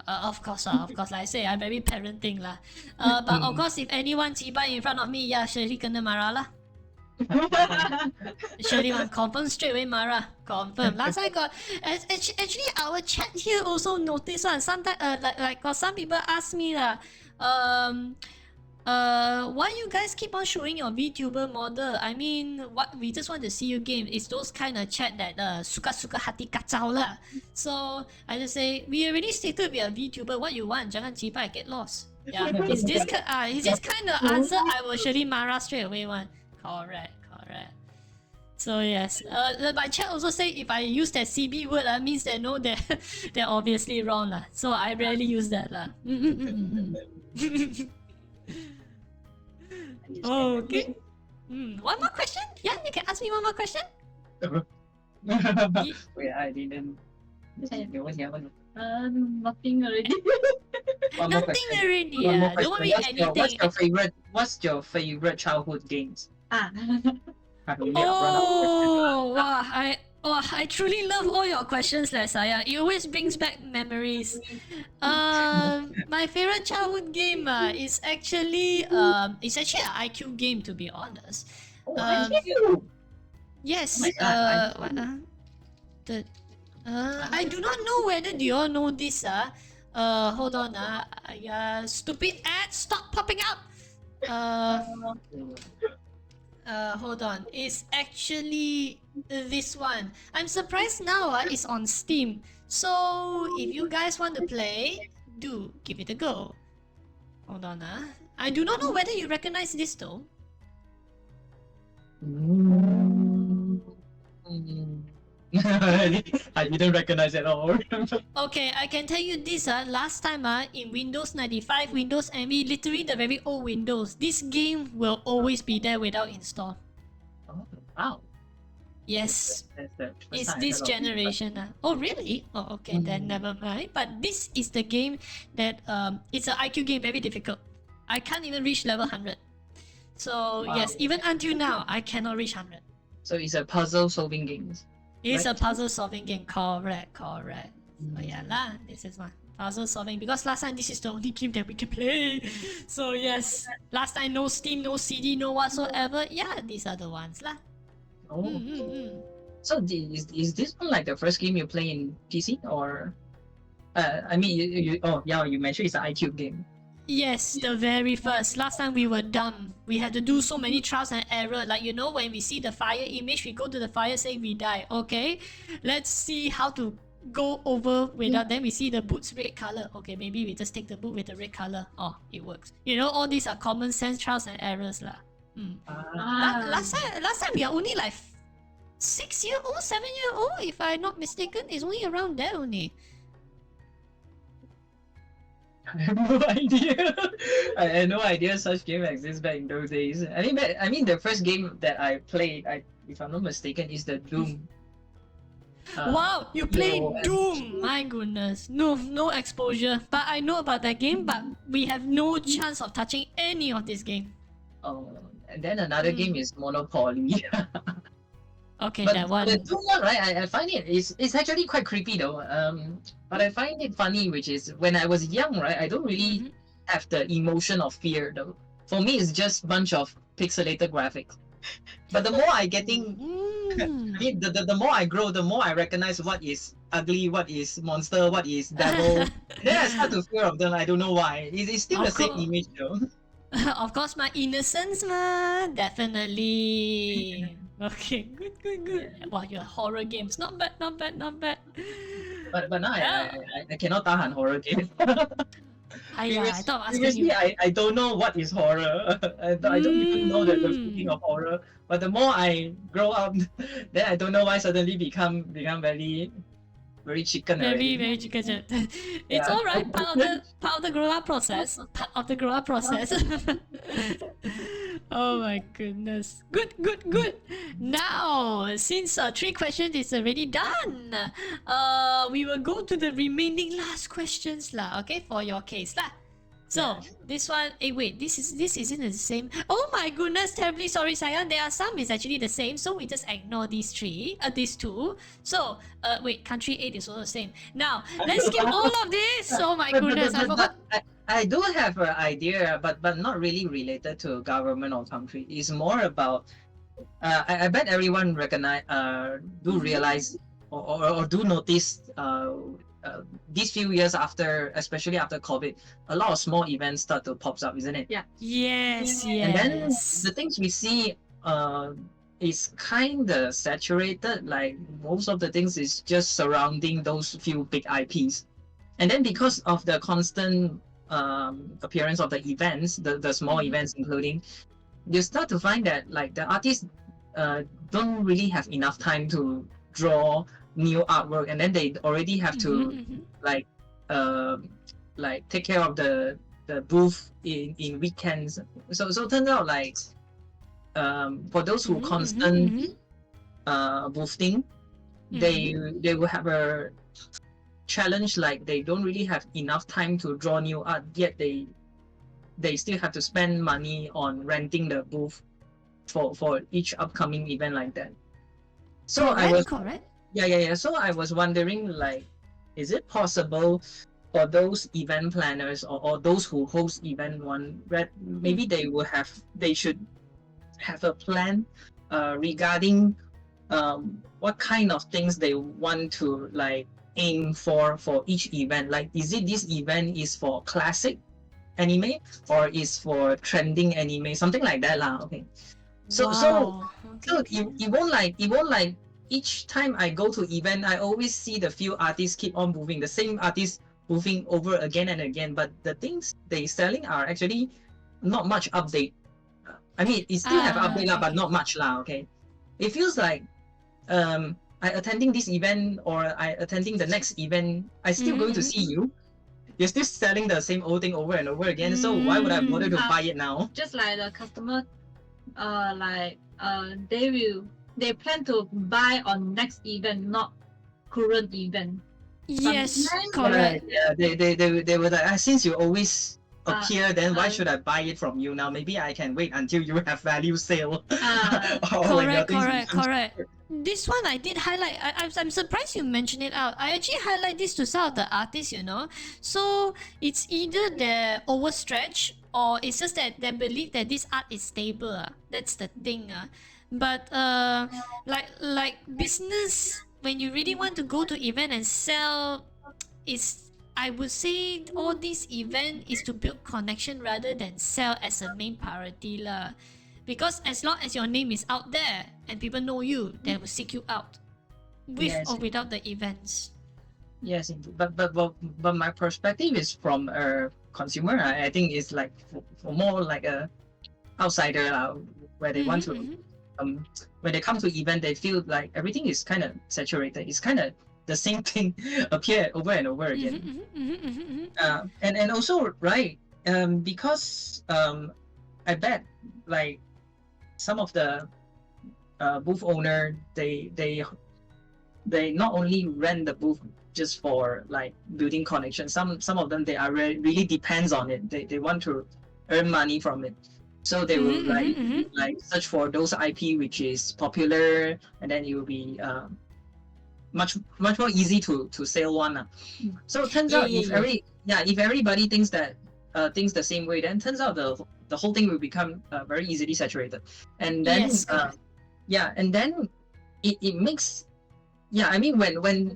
Of course, like I say, I'm very parenting lah. But of course, if anyone cibai in front of me, yeah, surely kena marah lah. Surely one confirm straight away marah. Confirm. Last time got actually our chat here also notice one. Sometimes like cause some people ask me lah, why you guys keep on showing your VTuber model? I mean, what we just want to see you game. It's those kind of chat that suka hati kacau lah. So I just say we already stated we are VTuber. What you want? Jangan cibai, get lost. Yeah, is this kind of answer I will surely marah straight away one. Correct. So yes, my chat also say if I use that CB word, that means they know that they're obviously wrong lah. So I rarely use that lah. Okay. One more question? Yeah, you can ask me one more question. Wait, I didn't. Nothing already. Nothing already. Yeah, don't worry. Anything. What's your favorite childhood games? Oh, wow! I truly love all your questions, Saya. It always brings back memories. My favorite childhood game is actually an IQ game, to be honest. Yes. I do not know whether you all know this. Hold on. Stupid ads, stop popping up. Hold on. It's actually this one. I'm surprised now it's on Steam. So if you guys want to play, do give it a go. Hold on. I do not know whether you recognize this though. I didn't recognize at all. Okay, I can tell you this last time in Windows 95, Windows ME, literally the very old Windows, this game will always be there without install. Oh, wow. Yes. That's the first It's time I this heard of it, generation. Oh really? Oh okay, then never mind. But this is the game that it's an IQ game, very difficult. I can't even reach level 100. So Wow. yes, even until now, I cannot reach 100. So it's a puzzle solving game. It's a Right. puzzle solving game. Correct. So yeah lah, this is one. Puzzle solving, because last time this is the only game that we can play. So yes, last time no Steam, no CD, no whatsoever. Yeah, these are the ones lah. Oh. Mm. So is this one like the first game you play in PC or? I mean, you mentioned it's an iTunes game. Yes, the very first. Last time we were dumb. We had to do so many trials and error. Like, you know, when we see the fire image, we go to the fire, say we die. Okay, let's see how to go over without them. We see the boot's red color. Okay, maybe we just take the boot with the red color. Oh, it works. You know, all these are common sense trials and errors lah. Last time we are only like 6-year-old, 7-year-old, if I'm not mistaken. It's only around there only. I have no idea. I had no idea such game exists back in those days. I mean, the first game that I played, if I'm not mistaken, is the Doom. Wow, you played no, Doom! My goodness. No exposure. But I know about that game, but we have no chance of touching any of this game. Oh, and then another game is Monopoly. Okay, But that one. the Doom one, right? I find it's actually quite creepy though. But I find it funny, which is when I was young, right? I don't really have the emotion of fear though. For me, it's just bunch of pixelated graphics. But the more I getting, I mean, the more I grow, the more I recognize what is ugly, what is monster, what is devil. Then I start to fear of them. I don't know why. It's still the Of same course. image though. Of course, my innocence, ma. Definitely. Okay, good. Wow, your horror games. Not bad. But now I cannot tahan horror game. I thought I was asking Previously, you. I don't know what is horror. I don't even know the feeling of horror. But the more I grow up, then I don't know why suddenly become very chicken already. Very chicken. It's Yeah. alright. Part of the grow up process. Oh my goodness. Good. Now, since 3 questions is already done, we will go to the remaining last questions lah. Okay, for your case lah. So this one, wait, this isn't the same. Oh my goodness, terribly sorry, Sayan. There are some is actually the same, so we just ignore these 2. So wait, country 8 is also the same. Now let's skip all of this. Oh my goodness, I forgot. I do have an idea, but not really related to government or country. It's more about. I bet everyone realize or do notice. These few years after, especially after COVID, a lot of small events start to pop up, isn't it? Yes. And then the things we see is kind of saturated. Like most of the things is just surrounding those few big IPs. And then because of the constant appearance of the events, the small events including, you start to find that like the artists don't really have enough time to draw new artwork, and then they already have to like take care of the booth in weekends. So turns out like for those who constant boosting, they will have a challenge, like they don't really have enough time to draw new art, yet they still have to spend money on renting the booth for each upcoming event like that. So correct. Yeah. So I was wondering, like, is it possible for those event planners or those who host event maybe they should have a plan regarding what kind of things they want to like aim for each event. Like, is it this event is for classic anime or is for trending anime, something like that lah. Okay. So Wow. so it won't like each time I go to event, I always see the few artists keep on moving, the same artists moving over again and again. But the things they selling are actually not much update. I mean, it still have update lah, but not much lah. Okay, it feels like I attending this event or I attending the next event, I still going to see you. You're still selling the same old thing over and over again. So why would I bother to buy it now? Just like the customer, they plan to buy on next event, not current event. Yes, Sometimes, correct. Yeah, they were like, since you always appear, then why uh, should I buy it from you now? Maybe I can wait until you have value sale. Or when your Correct, things correct, become correct. cheaper. This one I did highlight. I'm surprised you mentioned it out. I actually highlight this to some of the artists, you know. So it's either they're overstretched or it's just that they believe that this art is stable. That's the thing. But like business, when you really want to go to event and sell, is I would say all this event is to build connection rather than sell as a main priority lah. Because as long as your name is out there and people know you, they will seek you out, with Yes. or without the events. Yes, indeed. But my perspective is from a consumer. I think it's like for more like a outsider where they want to when they come to event, they feel like everything is kind of saturated. It's kind of the same thing appear over and over again. And also right, because I bet like some of the booth owner they not only rent the booth just for like building connection. Some of them they are really depends on it. They want to earn money from it. So they will like search for those IP which is popular, and then it will be much more easy to sell one. So it turns out if everybody thinks that thinks the same way, then turns out the whole thing will become very easily saturated, and then Yes, correct. and then it makes I mean when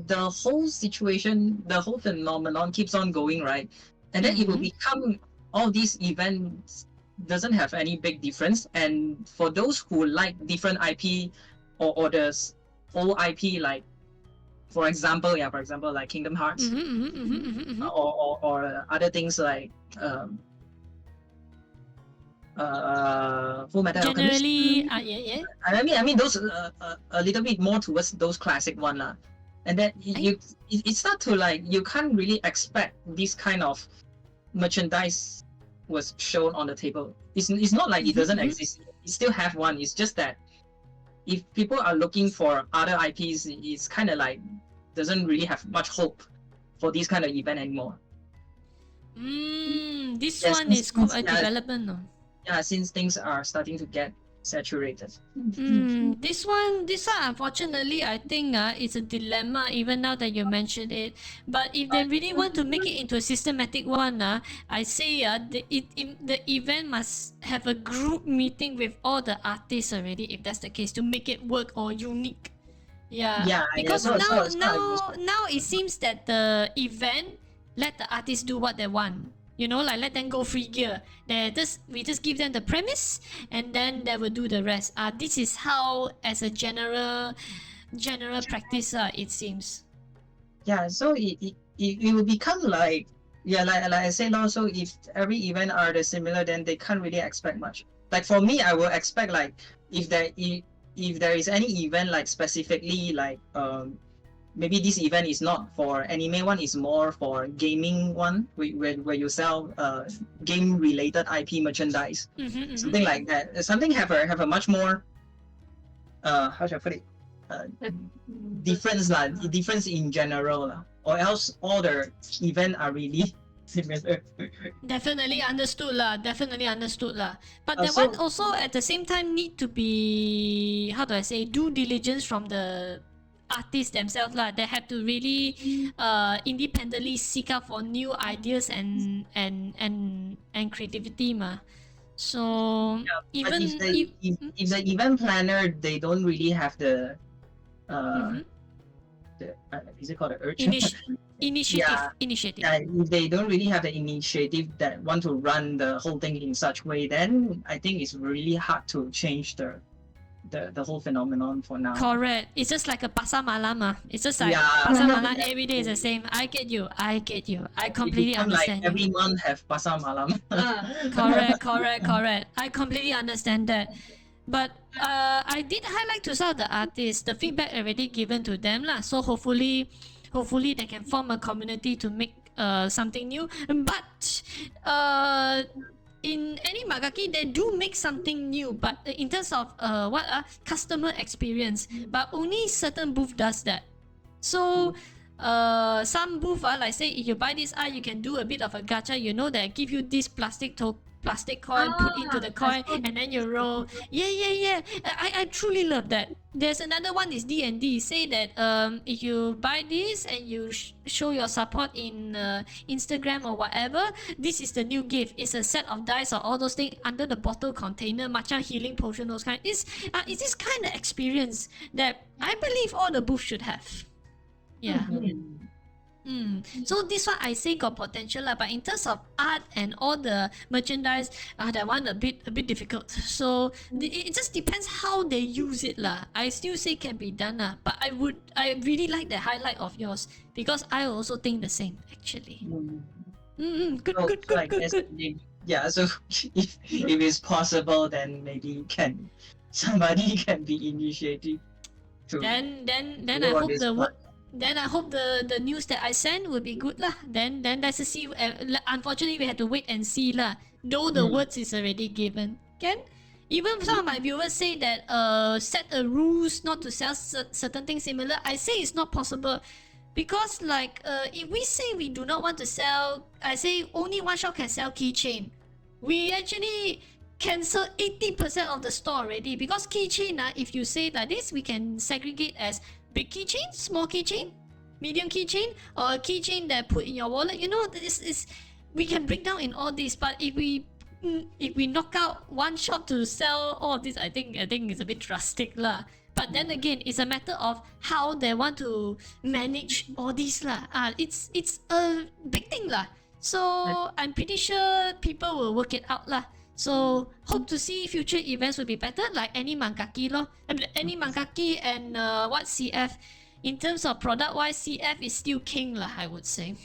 the whole situation, the whole phenomenon keeps on going, right, and then it will become all these events doesn't have any big difference. And for those who like different IP or the old IP, like for example like Kingdom Hearts or other things like Full Metal Alchemist. Generally, yeah. I mean those a little bit more towards those classic one lah. And then it's not to like you can't really expect this kind of merchandise was shown on the table. It's not like it doesn't exist. You still have one. It's just that if people are looking for other IPs, it's kind of like doesn't really have much hope for this kind of event anymore. This Yes, one is called a yeah. development. No? Yeah, since things are starting to get saturated. This one, unfortunately, I think it's a dilemma even now that you mentioned it. But if they really want to make it into a systematic one, I say the event must have a group meeting with all the artists already, if that's the case, to make it work or unique. Because now it seems that the event let the artists do what they want. You know, like let them go free gear. We just give them the premise, and then they will do the rest. This is how, as a general practice, it seems. Yeah, so it will become like like I said also, if every event are the similar, then they can't really expect much. Like for me, I will expect like if there is any event like specifically like maybe this event is not for anime one, is more for gaming one, where you sell game related IP merchandise, something like that. Something have a much more how should I put it, difference in general or else all the event are really similar. Definitely understood lah. But that So- one also at the same time need to be, how do I say, due diligence from the artists themselves lah. They have to really independently seek out for new ideas and creativity ma. So But even if the event planner they don't really have the is it called the urge? Initiative. Yeah. Initiative. If they don't really have the initiative that want to run the whole thing in such way, then I think it's really hard to change the whole phenomenon for now. Correct. It's just like a pasar malam. It's just like Yeah. pasar malam every day is the same. I get you. I completely understand. Like every month have pasar malam. Correct. I completely understand that. But I did highlight to some of the artists the feedback already given to them lah. So hopefully they can form a community to make something new. But in any magaki they do make something new, but in terms of customer experience, but only certain booth does that. So some booth like say if you buy this art you can do a bit of a gacha, you know, that give you this plastic coin, put into the coin and then you roll. Yeah. I truly love that. There's another one is D&D. Say that if you buy this and you show your support in Instagram or whatever, this is the new gift. It's a set of dice or all those things under the bottle container, matcha healing potion, those kind. It's this kind of experience that I believe all the booths should have. Yeah. So this one I say got potential lah, but in terms of art and all the merchandise, that one a bit difficult. So it just depends how they use it lah. I still say can be done lah, but I really like the highlight of yours because I also think the same actually. Good. Yeah, so if it's possible, then maybe somebody can be initiated to. Then I hope the news that I send will be good lah. Then let's see. Unfortunately, we have to wait and see lah. Though the words is already given. Can even some of my viewers say that set a rules not to sell certain things similar. I say it's not possible because like if we say we do not want to sell, I say only one shop can sell keychain. We actually cancel 80% of the store already because keychain if you say like this, we can segregate as big keychain, small keychain, medium keychain, or a keychain that put in your wallet. You know, this is we can break down in all this. But if we knock out one shop to sell all of this, I think it's a bit drastic lah. But then again, it's a matter of how they want to manage all this lah. It's a big thing lah. So I'm pretty sure people will work it out lah. So hope to see future events will be better, like any mangaki lor. Any mangaki and what CF. In terms of product wise, CF is still king lah, I would say.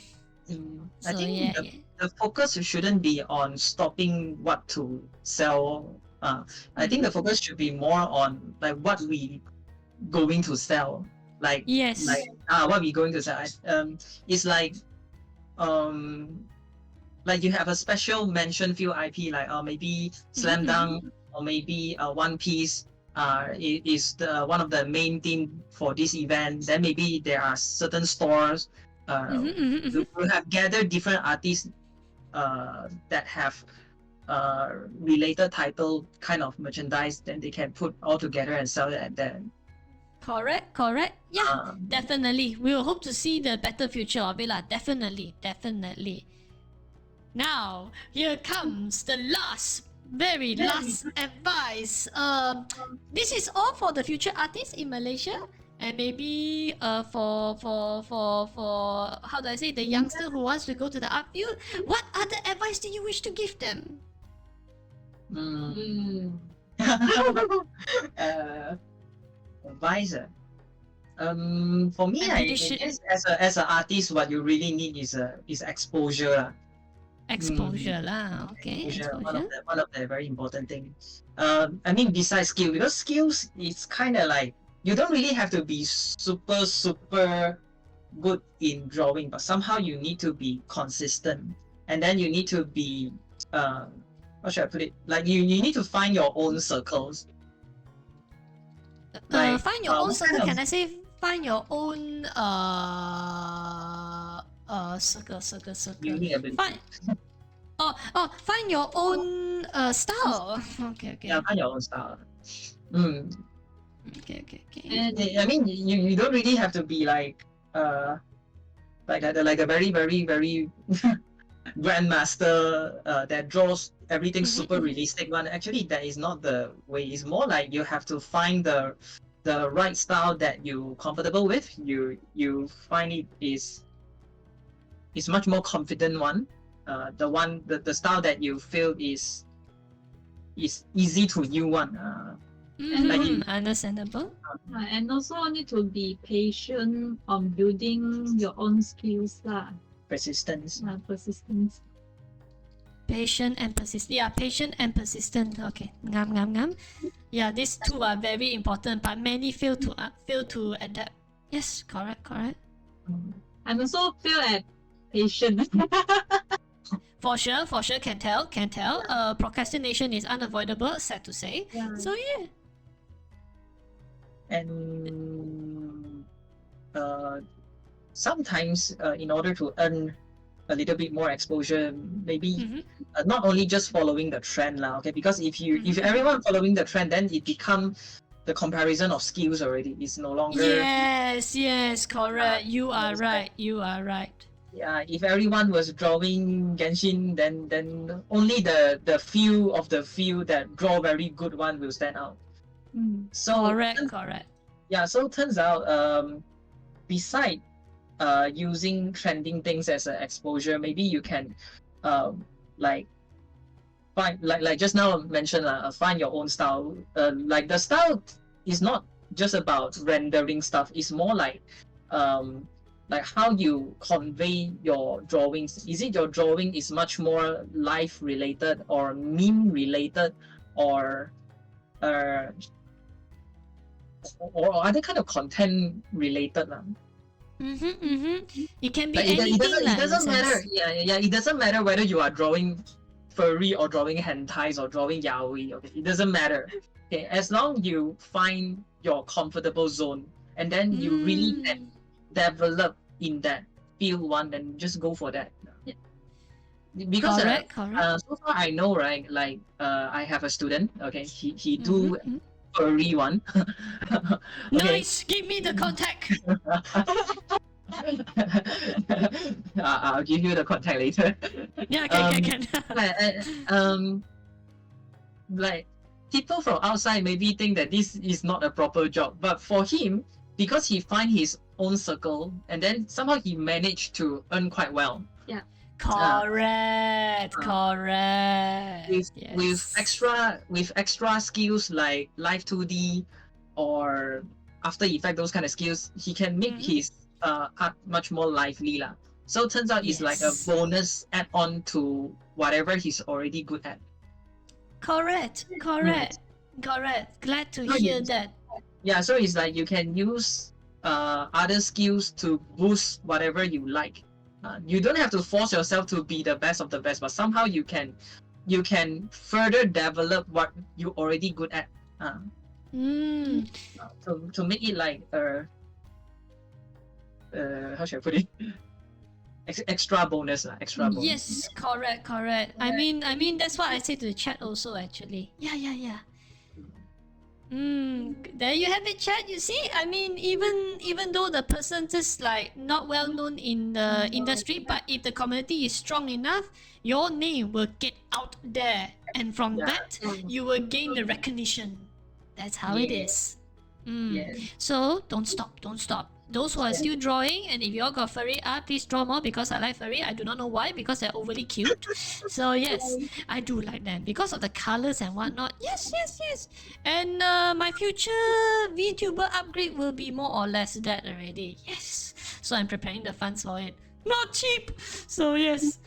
I think the focus shouldn't be on stopping what to sell. I think the focus should be more on like what we going to sell. Like yes, what we going to sell. It's like you have a special mention few IP like maybe Slam Dunk or maybe One Piece is the one of the main theme for this event. Then maybe there are certain stores who have gathered different artists that have related title kind of merchandise. Then they can put all together and sell it at there. Correct. Yeah, definitely. We will hope to see the better future of it lah. Definitely. Now, here comes the very last advice. This is all for the future artists in Malaysia, and maybe for how do I say, the youngster who wants to go to the art field. What other advice do you wish to give them? Advisor. For me, I guess as an artist, what you really need is exposure. Exposure lah, okay. Exposure. One of the very important things. I mean, besides skill, because skills is kind of like you don't really have to be super good in drawing, but somehow you need to be consistent, and then you need to be how should I put it? Like you need to find your own circles. Find your own circle. Can I say find your own circle. Find your own style. Okay. Yeah, find your own style. Okay. I mean, you don't really have to be like a very grandmaster that draws everything super realistic one. Actually, that is not the way. It's more like you have to find the the right style that you comfortable with, you find it is much more confident one. The style that you feel is easy to you one. Understandable. And also need to be patient on building your own skills lah. Persistence. Persistence. Patient and persistent. Yeah, patient and persistent. Okay. Ngam. Yeah, these two are very important, but many fail to adapt. Yes, correct. And also feel at patient. For sure, can tell. Procrastination is unavoidable, sad to say. Yeah. So yeah. And sometimes in order to earn a little bit more exposure, maybe not only just following the trend lah, okay, because if everyone following the trend, then it become the comparison of skills already. It's no longer. Yes, correct. You are right. Yeah, if everyone was drawing Genshin, then only the few that draw very good one will stand out. So correct. Yeah, so turns out beside using trending things as an exposure, maybe you can like find like just now mentioned find your own style. Like the style is not just about rendering stuff. It's more like how you convey your drawings. Is it your drawing is much more life related or meme related or other kind of content related lah. It can be Like anything. it doesn't matter. Yeah. It doesn't matter whether you are drawing furry or drawing hentais or drawing yaoi. Okay, it doesn't matter. Okay, as long you find your comfortable zone and then you really can develop in that field one, then just go for that. Yeah. Because correct. So far I know, right? Like I have a student. Okay, he do furry one. Okay. Nice. Give me the contact. I'll give you the contact later. Yeah, can. Like people from outside maybe think that this is not a proper job, but for him, because he find his own circle and then somehow he managed to earn quite well. Yeah. Correct. With extra skills like Live 2D or After Effects, those kind of skills, he can make his art much more lively lah. So turns out it's like a bonus add-on to whatever he's already good at. Correct. Glad to hear that. Yeah, so it's like you can use other skills to boost whatever you like. You don't have to force yourself to be the best of the best, but somehow you can further develop what you're already good at. To make it like how should I put it? Extra bonus. Yes, correct. I mean that's what I say to the chat also actually. Yeah. There you have it, chat. You see, I mean, even though the person just like not well known in the industry, but if the community is strong enough, your name will get out there, and from that you will gain the recognition. That's how it is. So don't stop. Those who are still drawing, and if you all got furry art, please draw more because I like furry. I do not know why, because they're overly cute. So yes, I do like them because of the colors and whatnot. Yes. And my future VTuber upgrade will be more or less that already. Yes. So I'm preparing the funds for it. Not cheap. So yes.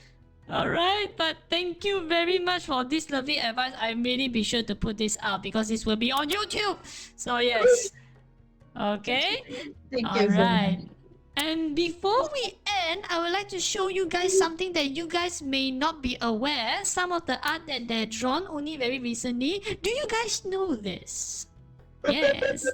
Alright, but thank you very much for this lovely advice. I really be sure to put this out because this will be on YouTube. So yes. Okay. Alright. And before we end, I would like to show you guys something that you guys may not be aware. Some of the art that they're drawn only very recently. Do you guys know this? Yes,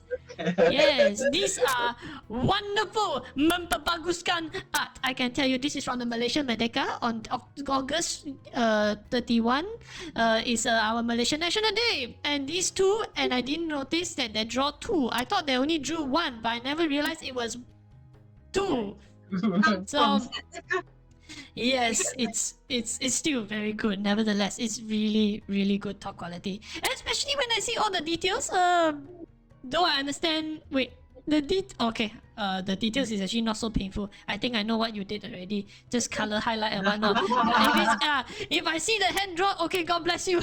these are wonderful, mempabaguskan art. I can tell you this is from the Malaysian Merdeka on August 31 is our Malaysian National Day. And these two, and I didn't notice that they draw two. I thought they only drew one, but I never realized it was two. So yes, it's still very good. Nevertheless, it's really good top quality. And especially when I see all the details. though I understand. Wait, okay. The details is actually not so painful. I think I know what you did already. Just color highlight and whatnot. If I see the hand drawn, okay, God bless you.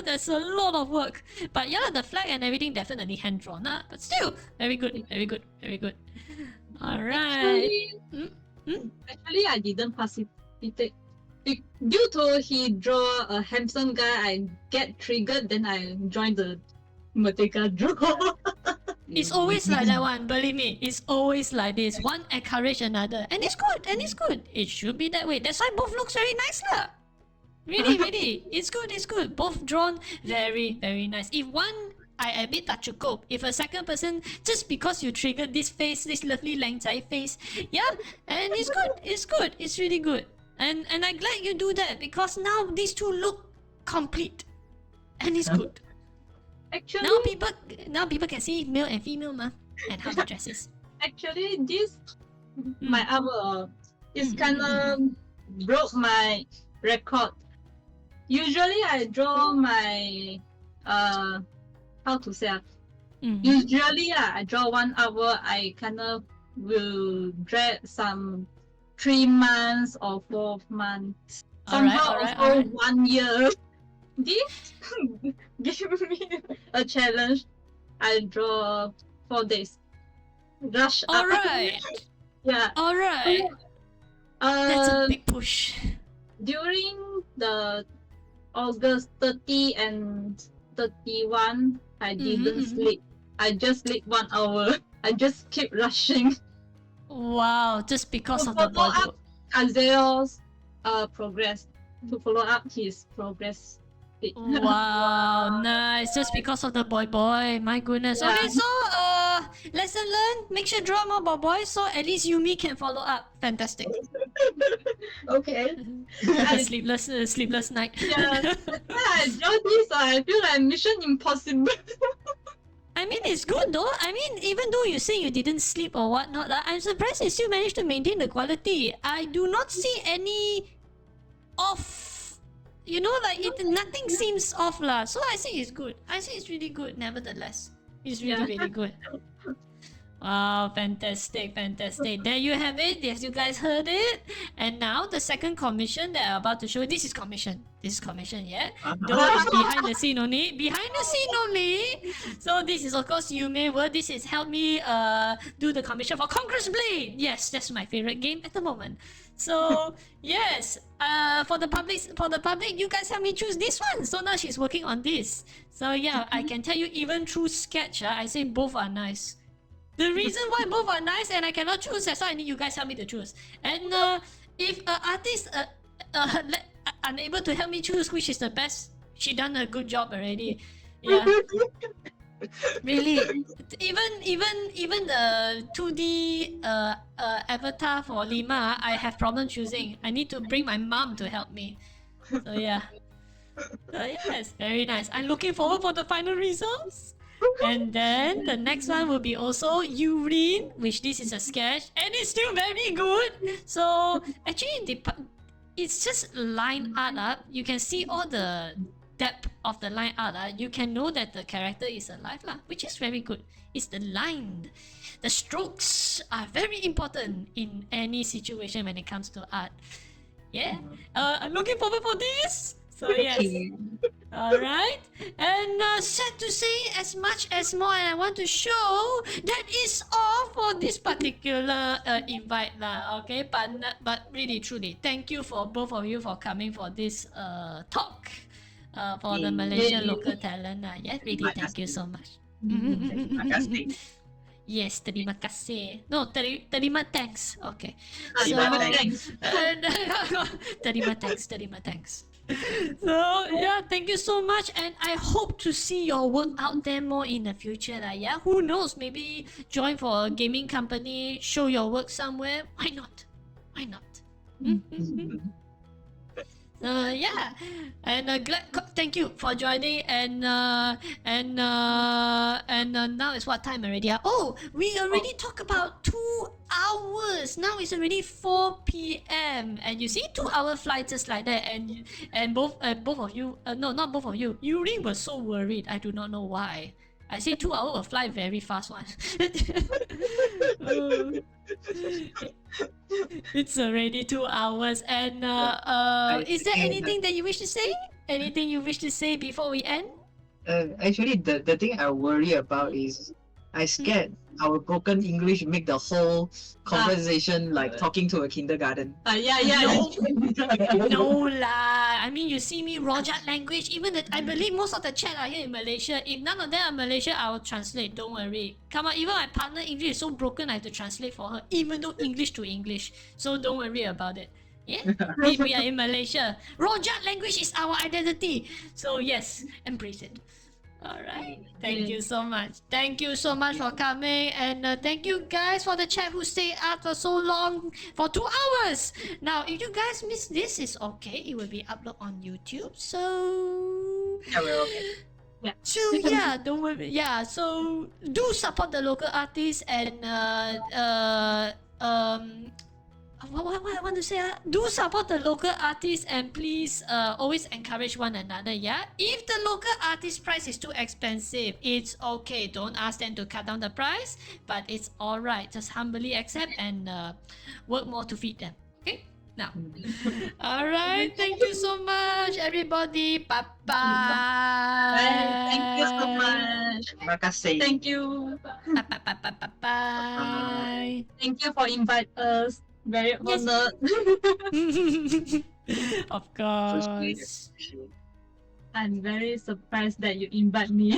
That's a lot of work. But yeah, the flag and everything definitely hand drawn. But still, very good, very good, very good. All right. Actually, I didn't participate. Due to he draw a handsome guy, I get triggered. Then I join the Merdeka draw. It's always like that one, believe me. It's always like this. One encourage another. And it's good, and it's good. It should be that way. That's why both looks very nice lah. Really, really. It's good, it's good. Both drawn very, very nice. If one, I admit that cukup. If a second person, just because you triggered this face, this lovely Lang Zai face, yeah, and it's good, it's good, it's really good. And I'm glad you do that because now these two look complete. And it's good. Actually, Now people can see male and female ma, and how the dress is. Actually, this my artwork is kind of broke my record. Usually, I draw my how to say. Usually, I draw one hour. I kind of will drag some 3 months or 4 months. Somehow also 1 year. This give me a challenge. I draw 4 days. Rush up. Alright. Yeah. Alright. That's a big push. During the August 30 and 31, I didn't sleep. I just sleep 1 hour. I just keep rushing. Wow, just because of the follow boy. up Kazeo's progress. To follow up his progress. Wow, nice. Just because of the boy. My goodness. Yeah. Okay, so lesson learned. Make sure draw more boy so at least Yume can follow up. Fantastic. Okay. A sleepless night. Yeah. I draw this, I feel like Mission Impossible. I mean, it's good though. I mean, even though you say you didn't sleep or whatnot, I'm surprised you still managed to maintain the quality. I do not see any off. You know, like nothing seems off lah. So I say it's good. I say it's really good. Nevertheless, it's really good. Wow, fantastic. There you have it. Yes, you guys heard it. And now the second commission that I'm about to show. This is commission, yeah. Though it's behind the scene only. So this is of course Yume work. This is help me do the commission for Conqueror's Blade. Yes, that's my favorite game at the moment. So yes, for the public, you guys help me choose this one. So now she's working on this. So yeah, I can tell you even through sketch, I say both are nice. The reason why both are nice and I cannot choose, that's why I need you guys help me to choose. And if an artist unable to help me choose which is the best, she done a good job already. Yeah. Really, even the 2D avatar for LeeMar, I have problem choosing. I need to bring my mom to help me. So yeah. So yes, very nice. I'm looking forward for the final results. And then the next one will be also Yuurin, which this is a sketch, and it's still very good. So actually, it's just line art. You can see all the depth of the line art. You can know that the character is alive, which is very good. It's the line, the strokes are very important in any situation when it comes to art. Yeah, I'm looking forward for this. So yes. Alright, and sad to say as much as more, and I want to show that is all for this particular invite lah. Okay, but really truly thank you for both of you for coming for this talk for the Malaysian local talent. Yeah, really thank you so much. Terima kasih. Yes, terima kasih. No, terima thanks. Okay. Terima thanks. So yeah, thank you so much, and I hope to see your work out there more in the future. Yeah, who knows? Maybe join for a gaming company, show your work somewhere. Why not? Yeah, and thank you for joining. And now it's what time already? Oh, we already talked about 2 hours. Now it's already 4 p.m. And you see, 2 hour flight just like that. And both of you, no, not both of you. Yuurin was so worried. I do not know why. I say 2 hours will fly very fast one. It's already 2 hours. And is there anything that you wish to say? Anything you wish to say before we end? Actually, the thing I worry about is I scared our broken English make the whole conversation like talking to a kindergarten. Yeah. No lah. I mean, you see me rojak language. Even that, I believe most of the chat are here in Malaysia. If none of them are Malaysia, I will translate. Don't worry. Come on. Even my partner English is so broken, I have to translate for her. Even though English to English. So don't worry about it. Yeah, we are in Malaysia. Rojak language is our identity. So yes, embrace it. Alright, thank you so much. Thank you so much for coming, and thank you guys for the chat who stayed up for so long, for 2 hours. Now, if you guys miss this, it's okay. It will be uploaded on YouTube. So Yeah, we're okay. So yeah, don't worry. Yeah, so do support the local artists and what I want to say, do support the local artists and please always encourage one another. Yeah, if the local artist price is too expensive, it's okay. Don't ask them to cut down the price, but it's all right. Just humbly accept and work more to feed them. Okay. Now, all right. Thank you so much, everybody. Bye bye. Thank you so much. Terima kasih. Thank you. Bye bye bye bye bye bye. Thank you for inviting us. Very Yes. honored. Of course. I'm very surprised that you invite me.